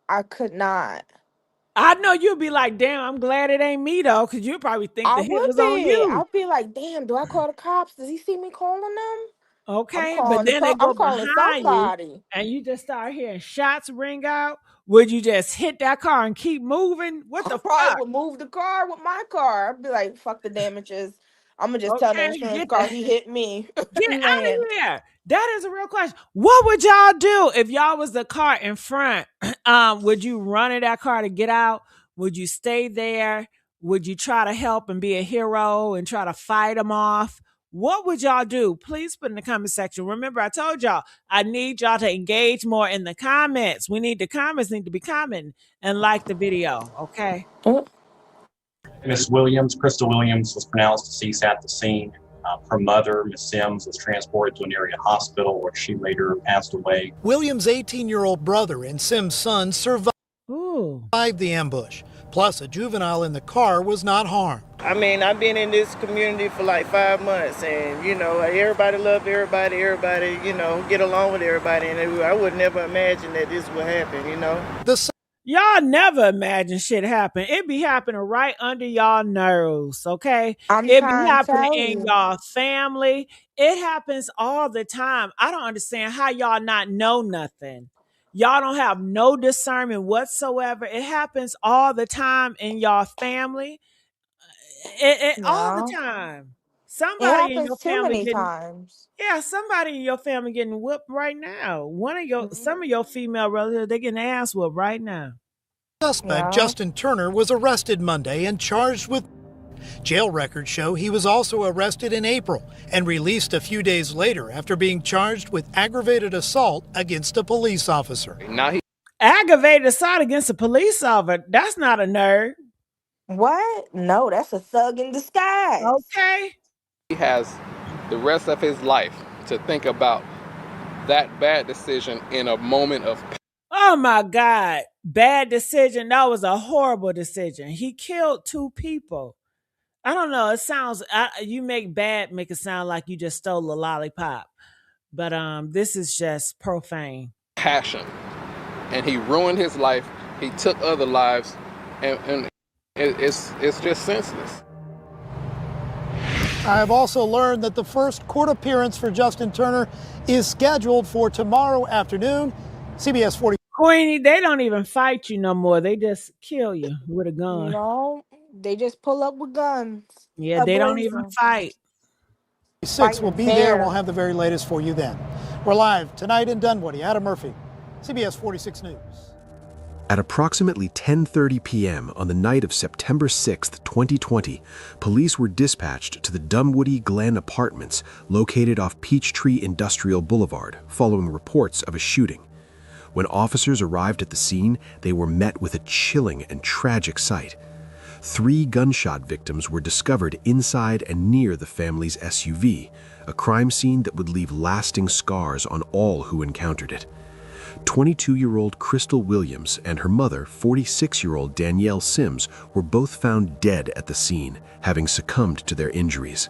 I could not. I know you'd be like, damn, I'm glad it ain't me though, because you'd probably think the hit was on you. I'll be like, damn, do I call the cops? Does he see me calling them? Okay, but then they go behind you and you just start hearing shots ring out. Would you just hit that car and keep moving? What the fuck? I would move the car with my car. I'd be like, fuck the damages. I'm gonna just tell the insurance car he hit me. Get out of here. That is a real question. What would y'all do if y'all was the car in front? Would you run in that car to get out? Would you stay there? Would you try to help and be a hero and try to fight them off? What would y'all do? Please put in the comment section. Remember, I told y'all, I need y'all to engage more in the comments. The comments need to be commenting and like the video, okay? Miss Williams, Crystal Williams, was pronounced deceased at the scene. Her mother, Miss Sims, was transported to an area hospital where she later passed away. Williams' 18-year-old brother and Sims' son survived the ambush. Plus, a juvenile in the car was not harmed. I mean, I've been in this community for like 5 months, and, you know, everybody love everybody, you know, get along with everybody, and I would never imagine that this would happen, you know? Y'all never imagine shit happen. It be happening right under y'all nerves, okay? It be happening in y'all family. It happens all the time. I don't understand how y'all not know nothing. Y'all don't have no discernment whatsoever. It happens all the time in y'all family. All the time. Somebody in your family somebody in your family getting whooped right now. Some of your female relatives, they getting ass whooped right now. Suspect Justin Turner was arrested Monday and charged with. Jail records show he was also arrested in April and released a few days later after being charged with aggravated assault against a police officer. Aggravated assault against a police officer? That's not a nerd. What? No, that's a thug in disguise. Okay. He has the rest of his life to think about that bad decision in a moment of pain. Oh my God. Bad decision. That was a horrible decision. He killed 2 people. I don't know. It sounds you make bad make it sound like you just stole a lollipop, but this is just profane. Passion, and he ruined his life. He took other lives, and it's just senseless. I have also learned that the first court appearance for Justin Turner is scheduled for tomorrow afternoon. CBS 40. Queenie, they don't even fight you no more. They just kill you with a gun. No, they just pull up with guns. Yeah, they don't even Ablazing. fight. 6 will be Fighting there. fair. We'll have the very latest for you then. We're live tonight in Dunwoody. Adam Murphy, CBS 46 News. At approximately 10:30 p.m. on the night of September 6, 2020, police were dispatched to the Dunwoody Glen Apartments located off Peachtree Industrial Boulevard following reports of a shooting. When officers arrived at the scene, they were met with a chilling and tragic sight. 3 gunshot victims were discovered inside and near the family's SUV, a crime scene that would leave lasting scars on all who encountered it. 22-year-old Crystal Williams and her mother, 46-year-old Danielle Sims, were both found dead at the scene, having succumbed to their injuries.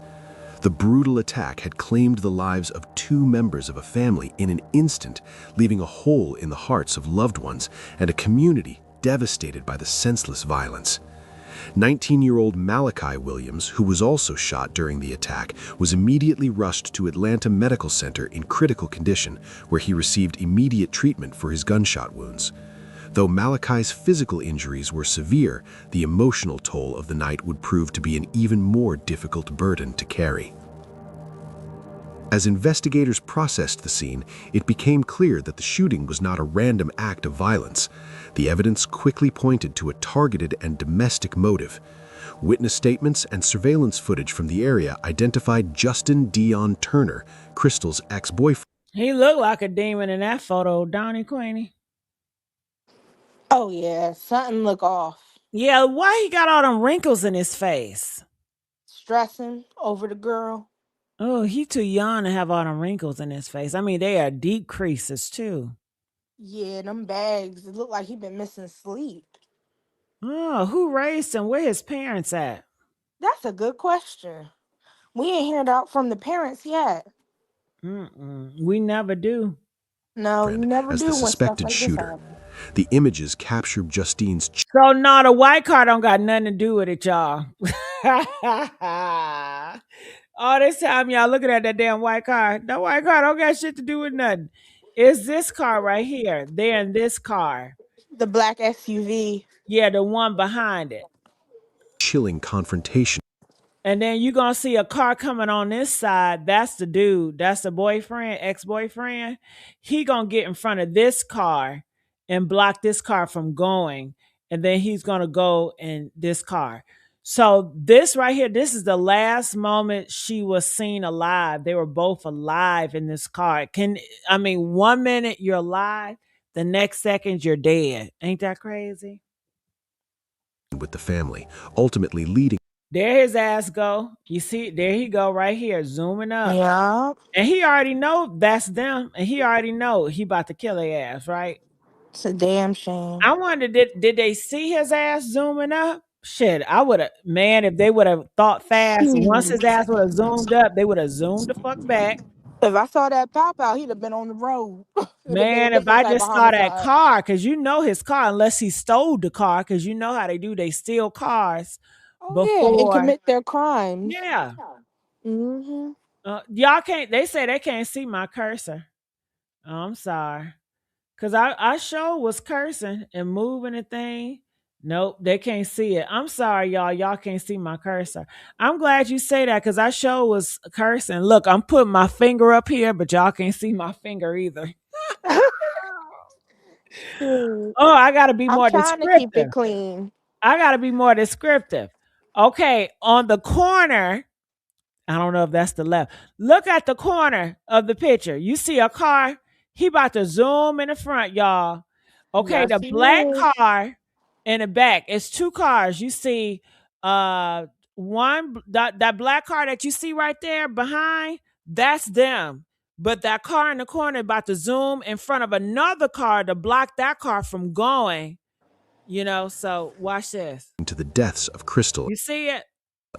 The brutal attack had claimed the lives of 2 members of a family in an instant, leaving a hole in the hearts of loved ones and a community devastated by the senseless violence. 19-year-old Malachi Williams, who was also shot during the attack, was immediately rushed to Atlanta Medical Center in critical condition, where he received immediate treatment for his gunshot wounds. Though Malachi's physical injuries were severe, the emotional toll of the night would prove to be an even more difficult burden to carry. As investigators processed the scene, it became clear that the shooting was not a random act of violence. The evidence quickly pointed to a targeted and domestic motive. Witness statements and surveillance footage from the area identified Justin Dion Turner, Crystal's ex-boyfriend. He looked like a demon in that photo, don't he, Queenie? Oh yeah, something look off. Yeah, why he got all them wrinkles in his face? Stressing over the girl. Oh, he too young to have all them wrinkles in his face. I mean, they are deep creases too. Yeah, them bags. It looked like he been missing sleep. Oh, who raised him? Where his parents at? That's a good question. We ain't heard out from the parents yet. We never do. No, you never As do the when stuff suspected like this shooter. happens. The images captured Justine's So no, the white car don't got nothing to do with it, y'all. All this time y'all looking at that damn white car. That white car don't got shit to do with nothing. It's this car right here. They're in this car. The black SUV. Yeah, the one behind it. chilling confrontation. And then you're going to see a car coming on this side. That's the dude. That's the boyfriend, ex-boyfriend. He going to get in front of this car and block this car from going. And then he's going to go in this car. So this right here, this is the last moment she was seen alive. They were both alive in this car. 1 minute you're alive, the next second you're dead. Ain't that crazy? With the family, ultimately leading. There his ass go. You see, there he go right here, zooming up. Yeah. And he already know that's them. And he already know he about to kill their ass, right? It's a damn shame. I wonder, did they see his ass zooming up? Shit, I would have, man, if they would have thought fast, once his ass would have zoomed up, they would have zoomed the fuck back. If I saw that pop out, he'd have been on the road. Man, if I just saw that car, because you know his car, unless he stole the car, because you know how they do, they steal cars before and commit their crimes. Yeah. Mm-hmm. Y'all can't, they say they can't see my cursor. Oh, I'm sorry. Because I sure was cursing and moving the thing. Nope, they can't see it. I'm sorry, y'all. Y'all can't see my cursor. I'm glad you say that because I sure was cursing. Look, I'm putting my finger up here, but y'all can't see my finger either. Oh, I got to be more descriptive. I'm trying to keep it clean. I got to be more descriptive. Okay, on the corner, I don't know if that's the left. Look at the corner of the picture. You see a car? He about to zoom in the front, y'all. Okay, Yes, the black car in the back. It's 2 cars. You see one, that black car that you see right there behind, that's them. But that car in the corner about to zoom in front of another car to block that car from going. You know, so watch this. To the deaths of Crystal You see it?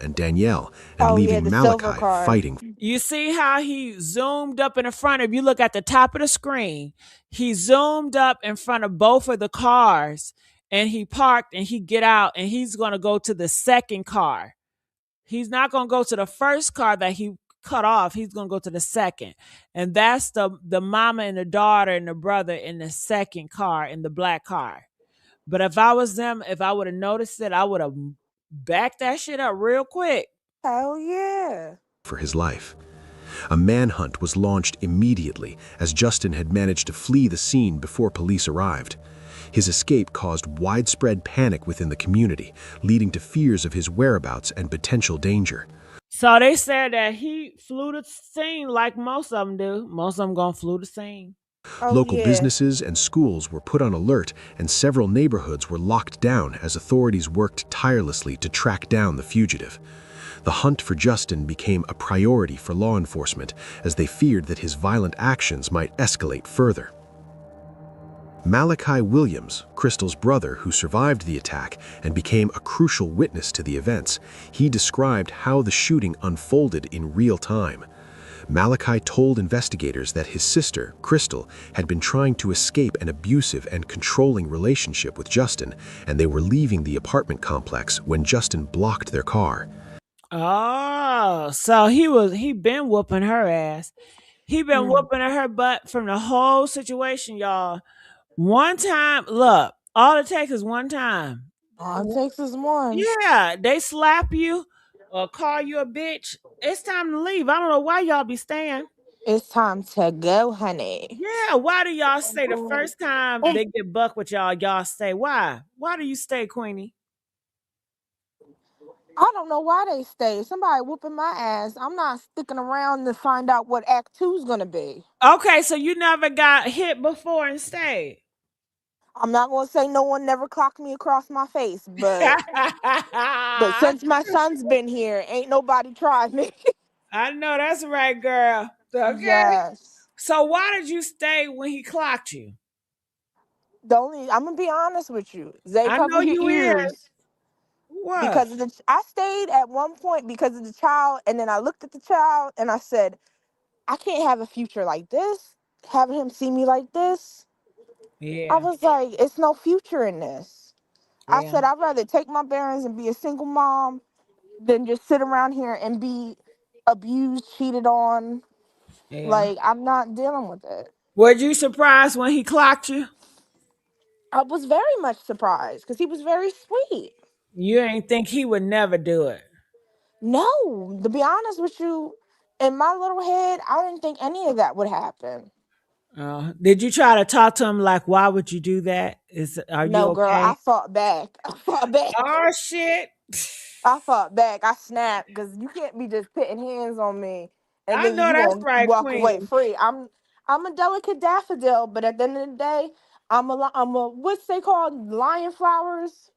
and Danielle, and Oh yeah, leaving the silver Malachi car. fighting. You see how he zoomed up in the front? If you look at the top of the screen, he zoomed up in front of both of the cars and he parked and he get out and he's going to go to the second car. He's not going to go to the first car that he cut off. He's going to go to the second. And that's the mama and the daughter and the brother in the second car, in the black car. But if I was them, if I would have noticed it, I would have backed that shit up real quick. Hell yeah. For his life. A manhunt was launched immediately as Justin had managed to flee the scene before police arrived. His escape caused widespread panic within the community, leading to fears of his whereabouts and potential danger. So they said that he flew the scene like most of them do. Most of them gonna flew the scene. Oh, Local yeah. businesses and schools were put on alert, and several neighborhoods were locked down as authorities worked tirelessly to track down the fugitive. The hunt for Justin became a priority for law enforcement as they feared that his violent actions might escalate further. Malachi Williams, Crystal's brother who survived the attack and became a crucial witness to the events, he described how the shooting unfolded in real time. Malachi told investigators that his sister, Crystal, had been trying to escape an abusive and controlling relationship with Justin, and they were leaving the apartment complex when Justin blocked their car. Oh, so he been whooping her ass. He been whooping at her butt from the whole situation, y'all. One time, look, all it takes is one time. All it takes is one. Yeah, they slap you or call you a bitch. It's time to leave. I don't know why y'all be staying. It's time to go, honey. Yeah, why do y'all stay the first time they get buck with y'all? Y'all stay. Why? Why do you stay, Queenie? I don't know why they stay. Somebody whooping my ass. I'm not sticking around to find out what Act 2's gonna be. Okay, so you never got hit before and stayed. I'm not gonna say no one never clocked me across my face, but since my son's been here, ain't nobody tried me. I know that's right, girl. Okay. Yes. So why did you stay when he clocked you? I'm gonna be honest with you. Zay, I cover know your you is. ears. What? Because I stayed at one point because of the child, and then I looked at the child and I said, I can't have a future like this. Having him see me like this. Yeah. I was like, it's no future in this. I Yeah. said, I'd rather take my bearings and be a single mom than just sit around here and be abused, cheated on. Yeah. Like, I'm not dealing with it. Were you surprised when he clocked you? I was very much surprised because he was very sweet. You ain't think he would never do it. No, to be honest with you, in my little head, I didn't think any of that would happen. Did you try to talk to him like, why would you do that? Are you No, girl, okay? I fought back. I fought back. Oh shit. I fought back. I snapped because you can't be just putting hands on me and I then know you that's gonna right, walk away Queen. free. I'm a delicate daffodil, but at the end of the day, I'm a what's they called lion flowers,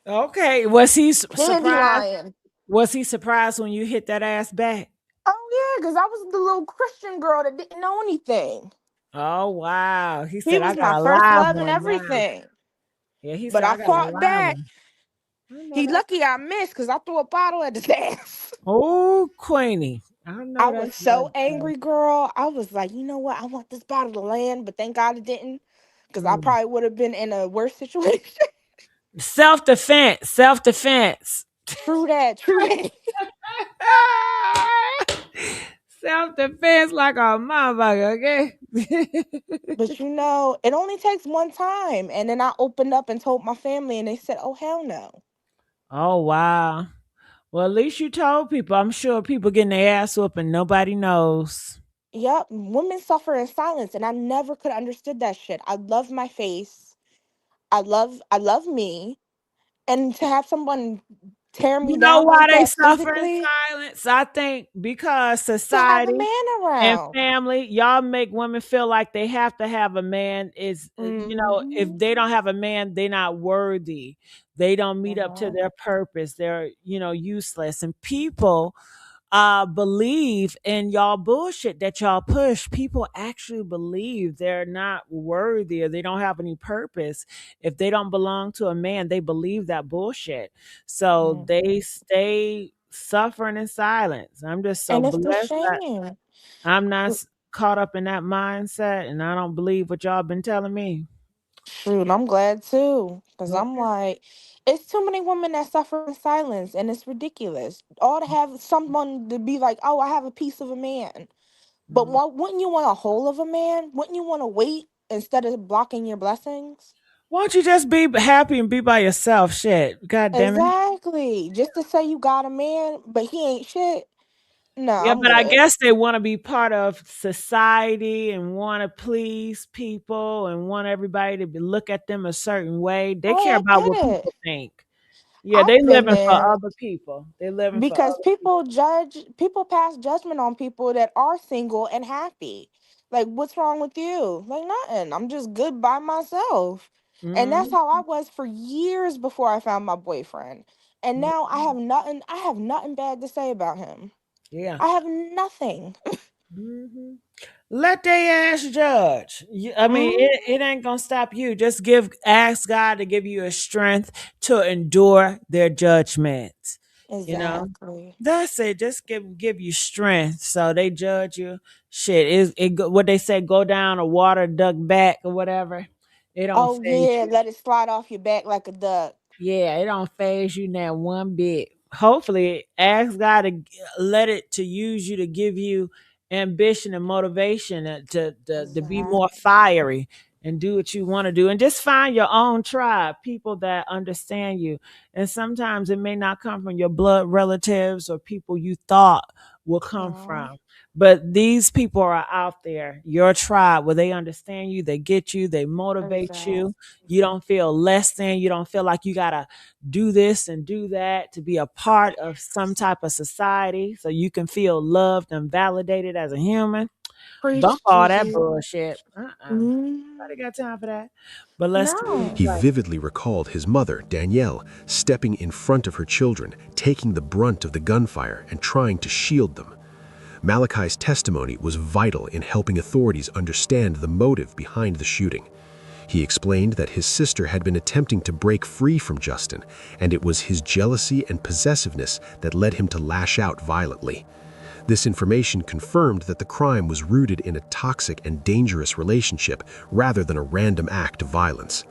Okay. Was he surprised? dandelion. Was he surprised when you hit that ass back? Oh yeah, because I was the little Christian girl that didn't know anything. Oh wow. He He said, I was my got a first live love and one now. everything. Yeah, he But said, I I got a fought live back. one. I know He that's lucky I missed because I threw a bottle at his ass. oh Queenie. I I know was that's so right, girl. angry, girl. I was like, you know what? I want this bottle to land, but thank God it didn't, because I Mm. probably would have been in a worse situation. Self-defense. Self-defense. True that. True that. Self-defense like a motherfucker, okay? But you know, it only takes one time. And then I opened up and told my family, and they said, oh, hell no. Oh wow. Well, at least you told people. I'm sure people getting their ass whooped and nobody knows. Yep. Women suffer in silence. And I never could have understood that shit. I love my face. I love me. And to have someone tear me You know down why like they that suffer in physically, silence? I think because to have a society man and around. family, y'all make women feel like they have to have a man. Is if Mm-hmm. they don't have a man, they're not worthy. They don't meet up to Yeah. their purpose. They're useless. And people believe in y'all bullshit that y'all push. People actually believe they're not worthy or they don't have any purpose. If they don't belong to a man, they believe that bullshit. So they Mhm. stay suffering in silence. I'm just so And it's a blessed that shame. I'm not caught up in that mindset, and I don't believe what y'all been telling me. Shoot, I'm glad too. Because Yeah. I'm like, it's too many women that suffer in silence, and it's ridiculous. All to have someone to be like, oh, I have a piece of a man. But Mm. wouldn't you want a whole of a man? Wouldn't you want to wait instead of blocking your blessings? Why don't you just be happy and be by yourself? Shit. God damn it. Exactly. Just to say you got a man, but he ain't shit. No, Yeah, I'm but I good. guess they want to be part of society and want to please people and want everybody to look at them a certain way. They care Oh, I about what get it. people think. Yeah, they I've been living for there. other people. They living for Because other people. people pass judgment on people that are single and happy. Like, what's wrong with you? Like, nothing. I'm just good by myself. And that's Mm, how I was for years before I found my boyfriend. And now I have nothing bad to say about him. yeah. I have nothing. Hmm. Let they ass judge. I mean, Mhm. it ain't gonna stop you. Just ask God to give you a strength to endure their judgments. You know, Exactly. that's it. Just give you strength. So they judge you. Shit, what they say? Go down a water duck back or whatever. It don't Oh phase yeah, you. let it slide off your back like a duck. Yeah, it don't phase you now one bit. Hopefully, ask God to let it to use you to give you ambition and motivation to be more Exactly. fiery and do what you want to do and just find your own tribe, people that understand you. And sometimes it may not come from your blood relatives or people you thought will come No, from. But these people are out there, your tribe, where they understand you, they get you, they motivate you. exactly. You don't feel less than, you don't feel like you got to do this and do that to be a part of some type of society so you can feel loved and validated as a human. Bump Preach, all that Gigi. bullshit. Mm, Nobody got time for that. But let's do it no. He right. vividly recalled his mother, Danielle, stepping in front of her children, taking the brunt of the gunfire and trying to shield them. Malachi's testimony was vital in helping authorities understand the motive behind the shooting. He explained that his sister had been attempting to break free from Justin, and it was his jealousy and possessiveness that led him to lash out violently. This information confirmed that the crime was rooted in a toxic and dangerous relationship rather than a random act of violence.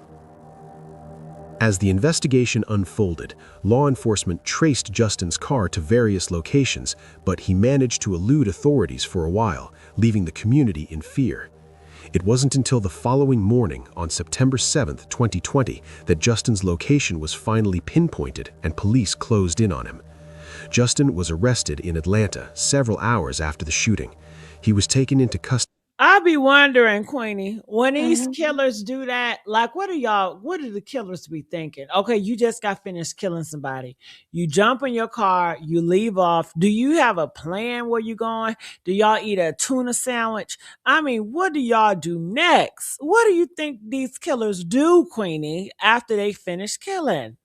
As the investigation unfolded, law enforcement traced Justin's car to various locations, but he managed to elude authorities for a while, leaving the community in fear. It wasn't until the following morning, on September 7, 2020, that Justin's location was finally pinpointed and police closed in on him. Justin was arrested in Atlanta several hours after the shooting. He was taken into custody. I be wondering, Queenie, when these Mhm. killers do that, like what do the killers be thinking? Okay, you just got finished killing somebody. You jump in your car, you leave off. Do you have a plan where you going? Do y'all eat a tuna sandwich? I mean, what do y'all do next? What do you think these killers do, Queenie, after they finish killing?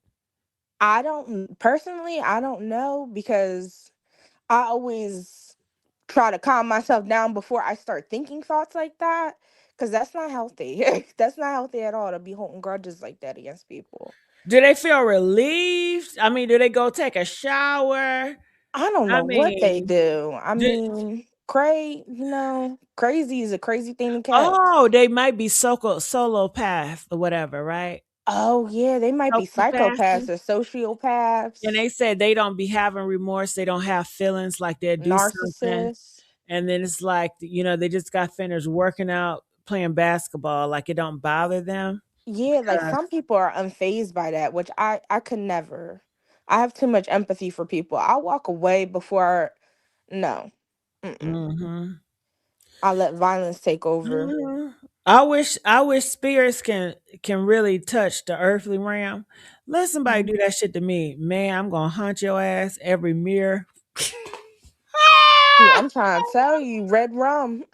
Personally, I don't know because I always try to calm myself down before I start thinking thoughts like that because that's not healthy. That's not healthy at all to be holding grudges like that against people. Do they feel relieved? I mean, do they go take a shower? I don't I know what they mean, do. I do, mean, crazy is a crazy thing to catch. oh, they might be solo path or whatever, right? Oh yeah, they might be psychopaths Sociopaths. or And sociopaths, they said they don't be having remorse. They don't have feelings like they'll do something. narcissists. And then it's like, they just got finished working out, playing basketball. Like it don't bother them. Yeah, like Because some people are unfazed by that, which I could never. I have too much empathy for people. I'll walk away before. No, mm-mm. hmm I let violence take over. I wish spirits can really touch the earthly realm. Let somebody do Mhm. that shit to me. Man, I'm gonna hunt your ass every mirror. Yeah, I'm trying to tell you, red rum.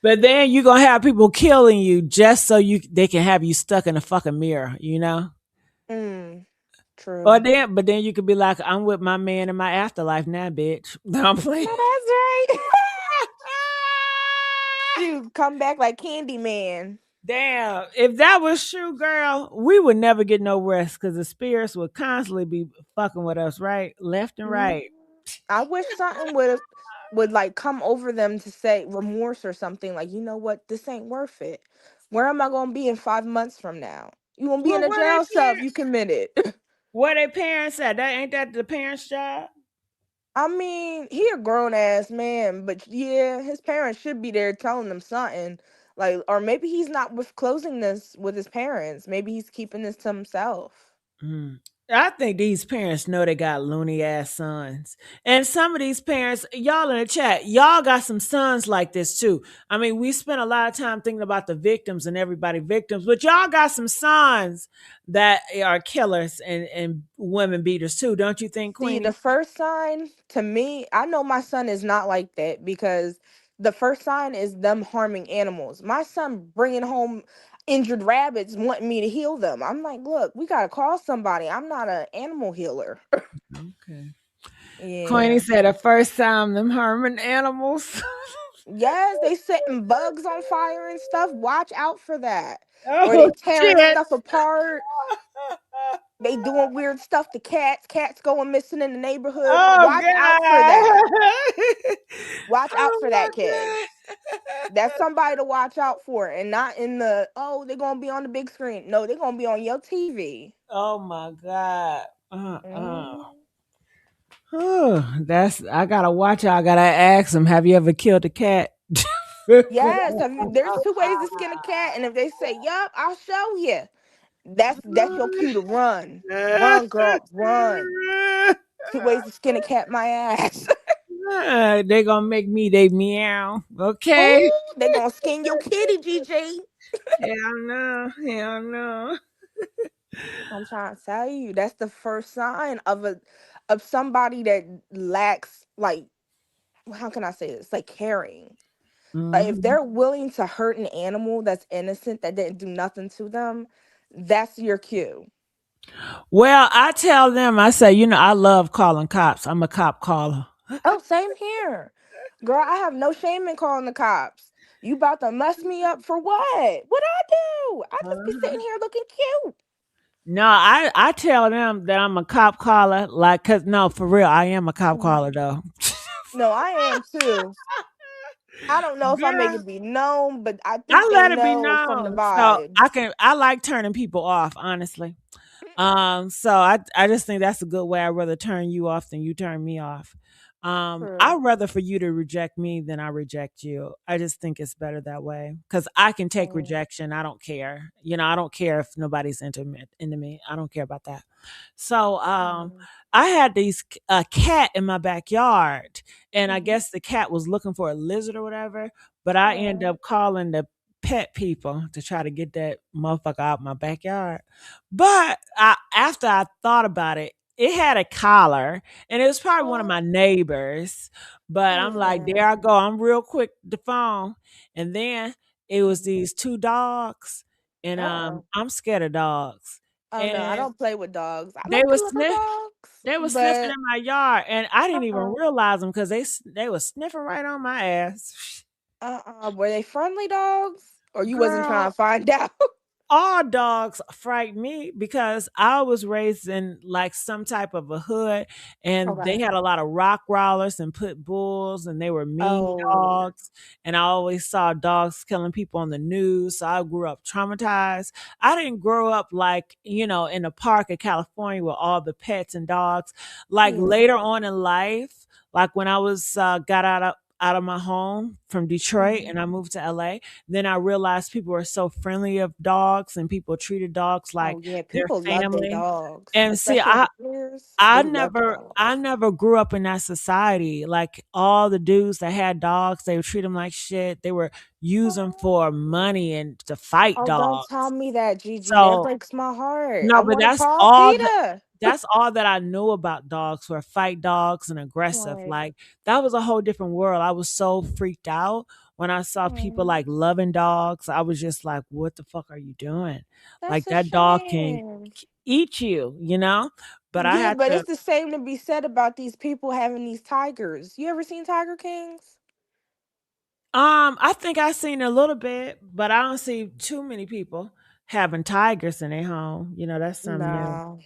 But then you're gonna have people killing you just so they can have you stuck in a fucking mirror. Mm, Or true. but then you could be like, I'm with my man in my afterlife now, bitch. I'm playing. No, that's right. Dude, come back like Candyman. Damn, if that was true, girl, we would never get no rest because the spirits would constantly be fucking with us, right? Left and Mhm. right. I wish something would like come over them to say remorse or something like, you know what, this ain't worth it. Where am I gonna be in 5 months from now? You gonna be in Well, a jail cell if you committed. where they parents at? That ain't that the parents' job? I mean, he a grown ass man, but yeah, his parents should be there telling him something. Like, or maybe he's not with closing this with his parents. Maybe he's keeping this to himself. Mm. I think these parents know they got loony ass sons. And some of these parents, y'all in the chat, y'all got some sons like this too. I mean, we spent a lot of time thinking about the victims and everybody victims, but y'all got some sons that are killers and women beaters too, don't you think, See, the Queenie? first sign to me, I know my son is not like that because the first sign is them harming animals. My son bringing home injured rabbits, wanting me to heal them. I'm like, look, we gotta call somebody. I'm not an animal healer. Okay. Queenie Yeah. said the first time them harming animals. Yes, they setting bugs on fire and stuff. Watch out for that. Or Oh they tearing shit. stuff apart. They doing weird stuff to cats. Cats going missing in the neighborhood. Oh Watch out for that. god. Watch out Oh for my that, kids. That's god. somebody to watch out for, and not in the oh they're gonna be on the big screen. No, they're gonna be on your TV. Oh my god. Mhm. Oh, that's I gotta watch it. I gotta ask him, have you ever killed a cat? Yes, there's two ways to skin a cat, and if they say yup, I'll show you. That's your cue to run. Run, girl, run. Two ways to skin a cat, my ass. They gonna make me they meow. Okay. Oh, they gonna skin your kitty, GG. Hell no. Hell no. I'm trying to tell you, that's the first sign of somebody that lacks like how can I say this? Like caring. Like if Mhm. they're willing to hurt an animal that's innocent that didn't do nothing to them, that's your cue. Well, I tell them, I say, I love calling cops. I'm a cop caller. Oh, same here. Girl, I have no shame in calling the cops. You about to mess me up for what? What I do? I just be Uh-huh. sitting here looking cute. No, I tell them that I'm a cop caller, like, cause no, for real, I am a cop Mhm. caller though. No, I am too. I don't know if I make Girl, it be known, but I think I they let it be know from the known. So vibes. I like turning people off, honestly. So I just think that's a good way. I'd rather turn you off than you turn me off. True. I'd rather for you to reject me than I reject you. I just think it's better that way because I can take Mm, rejection. I don't care. I don't care if nobody's into me. I don't care about that. So mm, I had a cat in my backyard, and I mhm. guess the cat was looking for a lizard or whatever. But I end Aw. up calling the pet people to try to get that motherfucker out my backyard. But after I thought about it, it had a collar, and it was probably one of Aw. my neighbors. But I'm like, Yeah. there I go. I'm real quick to the phone, and then it was Mhm. these two dogs, and Uh-oh. I'm scared of dogs, Oh no, I and don't play with dogs. I they like were little sniff. dogs, They were sniffing but in my yard, and I didn't even uh-uh. realize them because they were sniffing right on my ass. Were they friendly dogs? Or you wasn't trying Girl, to find out? all dogs frighten me because I was raised in like some type of a hood, and they Okay. had a lot of rock rollers and pit bulls, and they were mean Oh. dogs. And I always saw dogs killing people on the news. So I grew up traumatized. I didn't grow up like, in a park in California with all the pets and dogs. Like Yeah. later on in life, like when I was got out of my home from Detroit Mhm. and I moved to LA, then I realized people were so friendly of dogs and people treated dogs like Oh yeah, their people love their family. dogs, And see, especially I the bears. I They love never I dogs. never grew up in that society. Like all the dudes that had dogs, they would treat them like shit. They were use them for money and to fight Oh, don't tell dogs. me that, Gigi. That So breaks my heart. I no, but want a tall Cheetah. that's all that I knew about dogs were fight dogs and aggressive. Like, Like that was a whole different world. I was so freaked out when I saw people mm, like loving dogs. I was just like, what the fuck are you doing? Like that's a that dog can shame. eat you? But I Yeah, had but to it's the same to be said about these people having these tigers. You ever seen Tiger Kings? I think I seen a little bit, but I don't see too many people having tigers in their home. That's something new. No.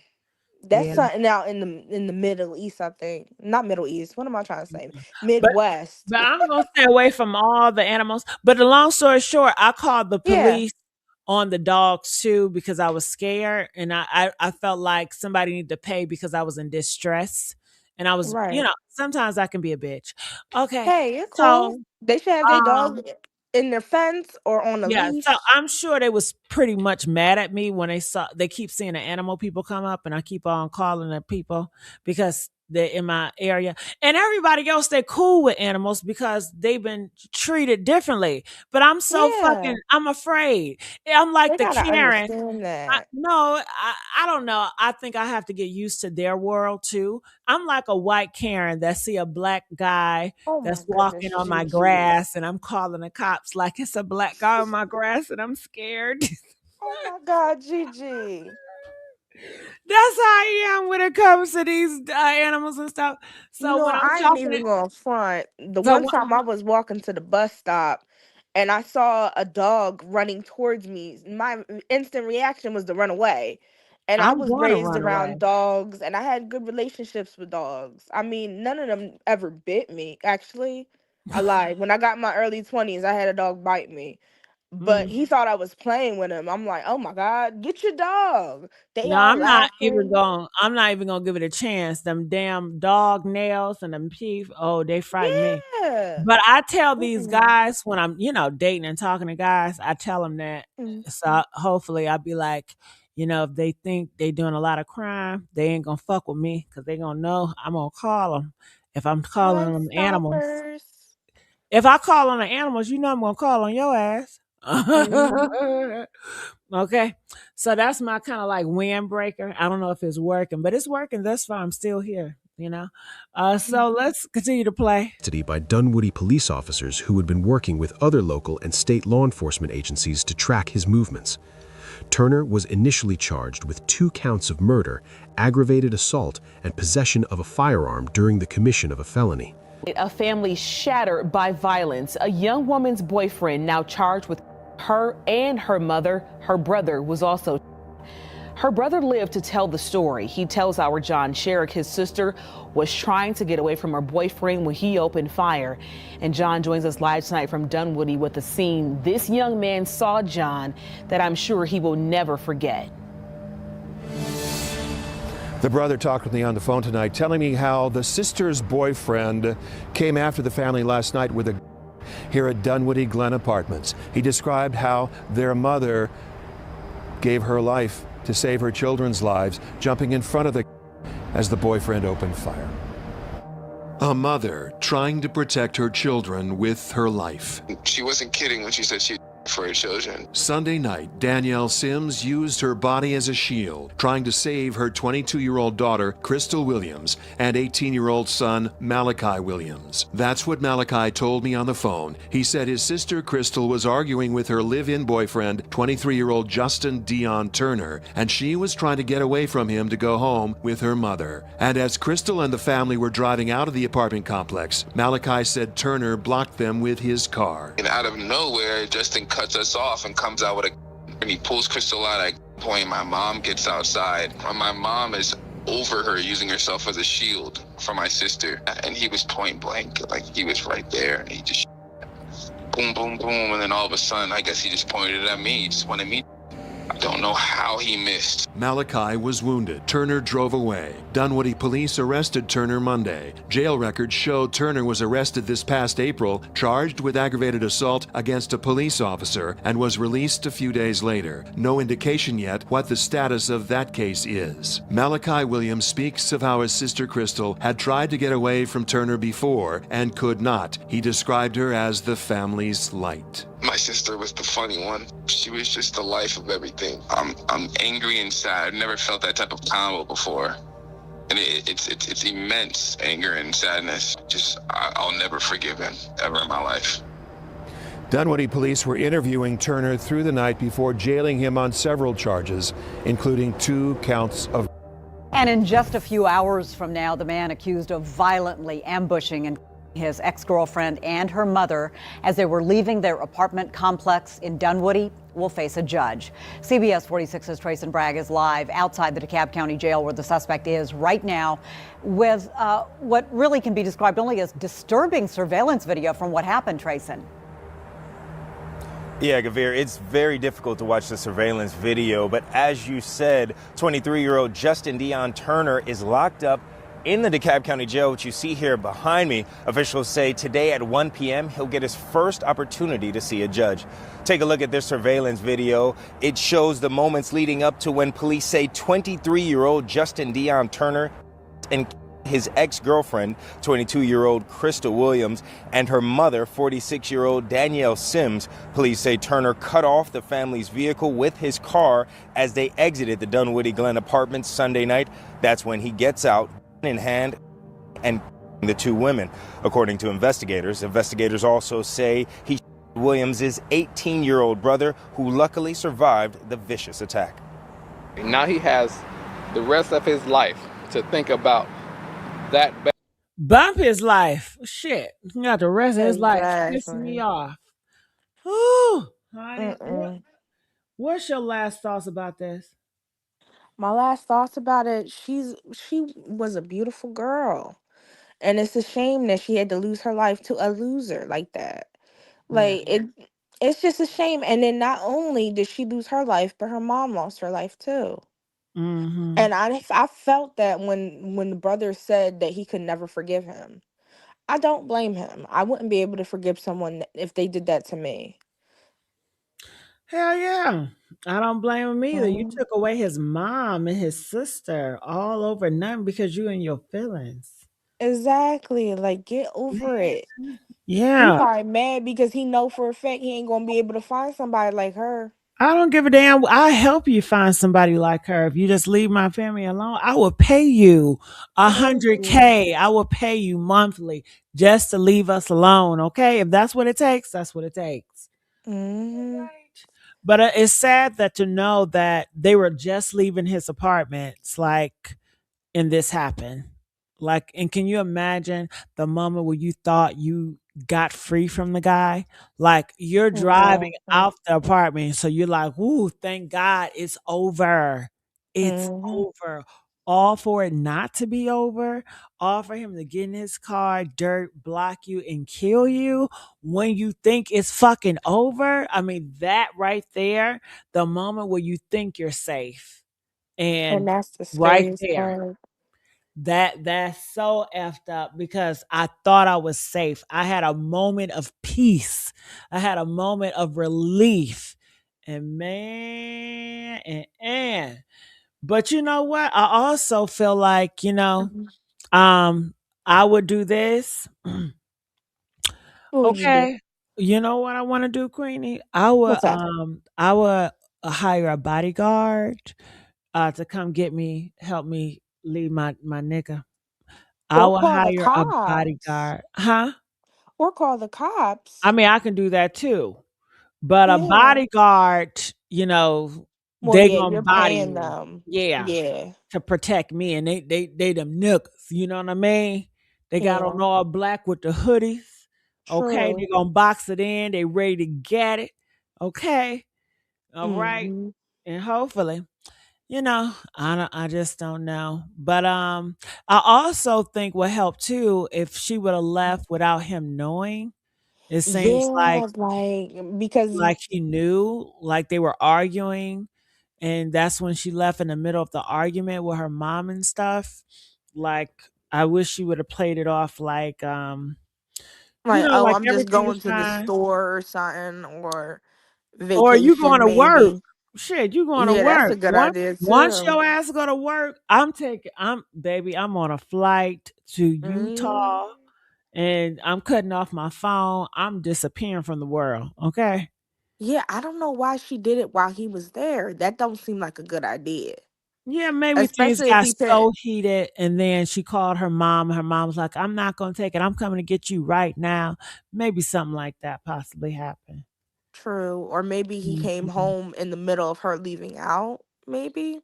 That's Yeah. something out in the Middle East, I think. Not Middle East. What am I trying to say? But Midwest. but I'm gonna stay away from all the animals. But the long story short, I called the Yeah. police on the dogs too because I was scared and I felt like somebody needed to pay because I was in distress. And I was, Right. sometimes I can be a bitch. Okay. Hey, you're cool. So They should have their dog um in their fence or on a yeah, so leash. I'm sure they was pretty much mad at me when they keep seeing the animal people come up and I keep on calling the people because they're in my area. And everybody else they cool with animals because they've been treated differently. But Yeah. I'm afraid. I'm like They the gotta Karen. understand that. No, I don't know. I think I have to get used to their world too. I'm like a white Karen that see a black guy Oh my that's walking goodness, on my Gigi. grass and I'm calling the cops like it's a black guy on my grass and I'm scared. Oh my God, Gigi. That's how I am when it comes to these animals and stuff. You So know, when I'm I ain't talking even going front. The so one time I was walking to the bus stop and I saw a dog running towards me, my instant reaction was to run away. And I I'm was going to raised run away. around dogs and I had good relationships with dogs. I mean, none of them ever bit me, actually. I lied. When I got in my early 20s, I had a dog bite me. But Mm. he thought I was playing with him. I'm like, oh my God, get your dog. They No, all laughing. I'm not even gonna give it a chance. Them damn dog nails and them teeth, oh, they frighten me. Yeah. But I tell these Mm-mm. guys when I'm, dating and talking to guys, I tell them that. Mm. So hopefully I'll be like, if they think they doing a lot of crime, they ain't gonna fuck with me because they gonna know I'm gonna call them if I'm calling Crime them animals. Stoppers. If I call on the animals, I'm gonna call on your ass. Mhm. Okay, so that's my kind of like windbreaker. I don't know if it's working, but it's working thus far. I'm still here. So let's continue to play. By Dunwoody police officers who had been working with other local and state law enforcement agencies to track his movements. Turner was initially charged with 2 counts of murder, aggravated assault, and possession of a firearm during the commission of a felony. A family shattered by violence. A young woman's boyfriend now charged with her and her mother. Her brother was also. Her brother lived to tell the story. He tells our John Sherrick his sister was trying to get away from her boyfriend when he opened fire. And John joins us live tonight from Dunwoody with the scene this young man saw John that I'm sure he will never forget. The brother talked with me on the phone tonight, telling me how the sister's boyfriend came after the family last night with a here at Dunwoody Glen Apartments. He described how their mother gave her life to save her children's lives, jumping in front of the as the boyfriend opened fire. A mother trying to protect her children with her life. She wasn't kidding when she said she for her children. Sunday night, Danielle Sims used her body as a shield, trying to save her 22-year-old daughter, Crystal Williams, and 18-year-old son, Malachi Williams. That's what Malachi told me on the phone. He said his sister, Crystal, was arguing with her live-in boyfriend, 23-year-old Justin Dion Turner, and she was trying to get away from him to go home with her mother. And as Crystal and the family were driving out of the apartment complex, Malachi said Turner blocked them with his car. And out of nowhere, Justin cuts us off and comes out with and he pulls Crystal out at a point. My mom gets outside. My mom is over her, using herself as a shield for my sister. And he was point blank, like he was right there. And he just boom, boom, boom. And then all of a sudden, I guess he just pointed it at me. He just wanted me. I don't know how he missed. Malachi was wounded. Turner drove away. Dunwoody police arrested Turner Monday. Jail records show Turner was arrested this past April, charged with aggravated assault against a police officer, and was released a few days later. No indication yet what the status of that case is. Malachi Williams speaks of how his sister Crystal had tried to get away from Turner before and could not. He described her as the family's light. My sister was the funny one. She was just the life of everything. I'm angry and sad. I've never felt that type of combo before. And it's immense anger and sadness. I'll never forgive him ever in my life. Dunwoody police were interviewing Turner through the night before jailing him on several charges, including 2 counts of. And in just a few hours from now, the man accused of violently ambushing and his ex-girlfriend and her mother as they were leaving their apartment complex in Dunwoody will face a judge. CBS 46's Trayson Bragg is live outside the DeKalb County Jail where the suspect is right now with what really can be described only as disturbing surveillance video from what happened, Trayson. Yeah, Gavir, it's very difficult to watch the surveillance video, but as you said, 23-year-old Justin Dion Turner is locked up in the DeKalb County Jail, which you see here behind me. Officials say today at 1 p.m. he'll get his first opportunity to see a judge. Take a look at this surveillance video. It shows the moments leading up to when police say 23-year-old Justin Dion Turner and his ex-girlfriend, 22-year-old Crystal Williams, and her mother, 46-year-old Danielle Sims. Police say Turner cut off the family's vehicle with his car as they exited the Dunwoody Glen apartments Sunday night. That's when he gets out in hand and the two women. According to investigators, also say he shot Williams' 18-year-old brother, who luckily survived the vicious attack. Now he has the rest of his life to think about that. Bump his life. Shit. He got the rest of his life pissing me off. Ooh, honey. What's your last thoughts about this? My last thoughts about it, she was a beautiful girl. And it's a shame that she had to lose her life to a loser like that. Like it's just a shame. And then not only did she lose her life, but her mom lost her life too. Mm-hmm. And I felt that when the brother said that he could never forgive him. I don't blame him. I wouldn't be able to forgive someone if they did that to me. Hell yeah. I don't blame him either. You took away his mom and his sister all over nothing because you and your feelings. Exactly. Like, get over it. Yeah. He probably mad because he know for a fact he ain't gonna be able to find somebody like her. I don't give a damn. I'll help you find somebody like her. If you just leave my family alone, I will pay you $100K. I will pay you monthly just to leave us alone. Okay. If that's what it takes, that's what it takes. Mm-hmm. But it's sad that to know that they were just leaving his apartments, like, and this happened. Like, and can you imagine the moment where you thought you got free from the guy? Like, you're driving out the apartment, so you're like, "Ooh, thank God it's over. It's over." All for it not to be over, all for him to get in his car, dirt, block you, and kill you when you think it's fucking over. I mean, that right there, the moment where you think you're safe. And that's the right scariest there. part. That's so effed up because I thought I was safe. I had a moment of peace. I had a moment of relief. And man, but you know what? I also feel like, I would do this. Okay. You know what I want to do, Queenie? I would hire a bodyguard to come get me, help me leave my nigga. I Or will call the hire a cops. bodyguard. Huh? Or call the cops. I mean, I can do that too. But a Yeah. bodyguard, they gonna you're body paying me. them. Yeah. Yeah. To protect me. And they them niggas. You know what I mean? They got on all black with the hoodies. Okay. They gonna box it in. They ready to get it. Okay. All right. And hopefully, I just don't know. But I also think what helped too, if she would have left without him knowing, it seems Yeah, because like he knew, like they were arguing, and that's when she left in the middle of the argument with her mom and stuff. Like, I wish she would have played it off like I'm like just everything going is to the fine. store or something, or Or you going vacation to work. maybe. Shit, you going to Yeah, that's work. a good Once idea once too. your ass go to work, I'm on a flight to Utah and I'm cutting off my phone. I'm disappearing from the world. Okay. Yeah, I don't know why she did it while he was there. That don't seem like a good idea. Yeah, maybe things Especially if got he said so heated and then she called her mom and her mom was like, I'm not gonna take it. I'm coming to get you right now. Maybe something like that possibly happened. true, or maybe he came home in the middle of her leaving out, maybe.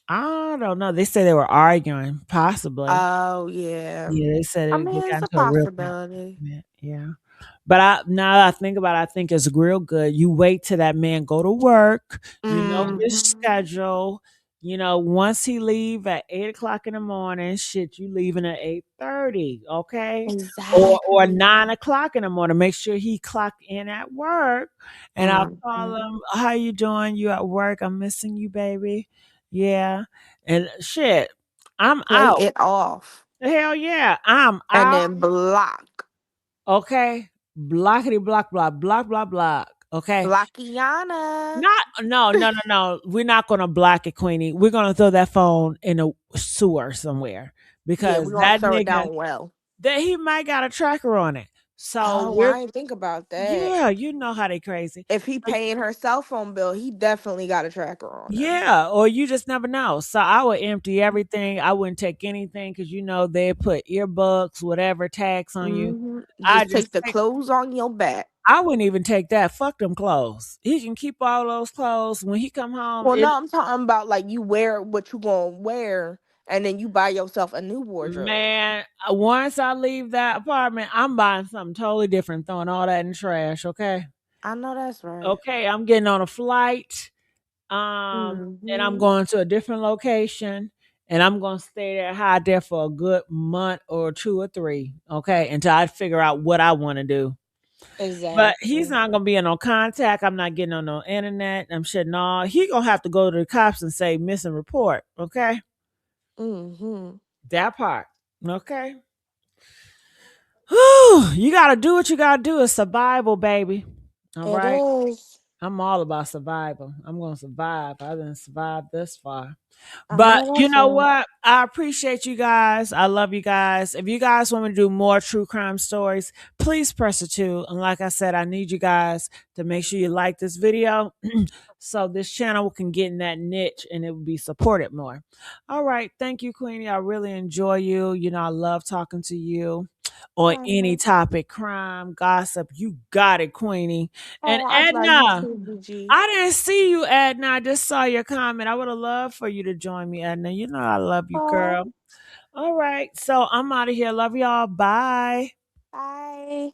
I don't know. They said they were arguing, possibly. Oh yeah. Yeah, they said I they mean, got it's a into a real possibility. argument. Yeah. But now that I think about it, I think it's real good. You wait till that man go to work. You know his Mm-hmm. schedule. You know, once he leave at 8 o'clock in the morning, shit, you leaving at 8:30, okay? Or Exactly. 9 o'clock in the morning. Make sure he clocked in at work. And I'll call Mm-hmm. him, how you doing? You at work? I'm missing you, baby. Yeah. And shit, I'm Play out. it off Hell yeah, I'm and out. then block. Okay. Blockity block block block block block. Okay. Blockiana. Not no. We're not gonna block it, Queenie. We're gonna throw that phone in a sewer somewhere Yeah, because we're gonna that throw it nigga down well. that he might got a tracker on it. So Oh, we're I didn't think about that. yeah, you know how they crazy. If he So, paying her cell phone bill, he definitely got a tracker on her. yeah, or you just never know. So I would empty everything. I wouldn't take anything because you know they put earbuds, whatever tags on you. Hmm. I Just just take the take clothes on your back. I wouldn't even take that. Fuck them clothes. He can keep all those clothes when he come home. Well, no, I'm talking about like you wear what you gonna wear, and then you buy yourself a new wardrobe. Man, once I leave that apartment, I'm buying something totally different, throwing all that in the trash. Okay, I know that's right. okay, I'm getting on a flight, and I'm Hmm. going to a different location, and I'm gonna stay there, hide there for a good month or 2 or 3. Okay, until I figure out what I want to do. But he's Exactly. not gonna be in no contact. I'm not getting on no internet. I'm shitting all. He gonna have to go to the cops and say missing report. Okay, Hmm. that part. Okay. Whew, you gotta do what you gotta do. It's survival, baby. All It right. is. I'm all about survival. I'm gonna survive. I didn't survive this far. I But know you that's know right. what? I appreciate you guys. I love you guys. If you guys want me to do more true crime stories, please press a 2. And like I said, I need you guys to make sure you like this video so this channel can get in that niche and it will be supported more. All right. Thank you, Queenie. I really enjoy you. You know, I love talking to you on any Oh, topic, crime, gossip. You got it, Queenie. And oh, I love you Edna. too, BG. I didn't see you, Edna. I just saw your comment. I would have loved for you to join me, Edna. You know I love you, Oh, girl. All right. So I'm out of here. Love y'all. Bye. bye.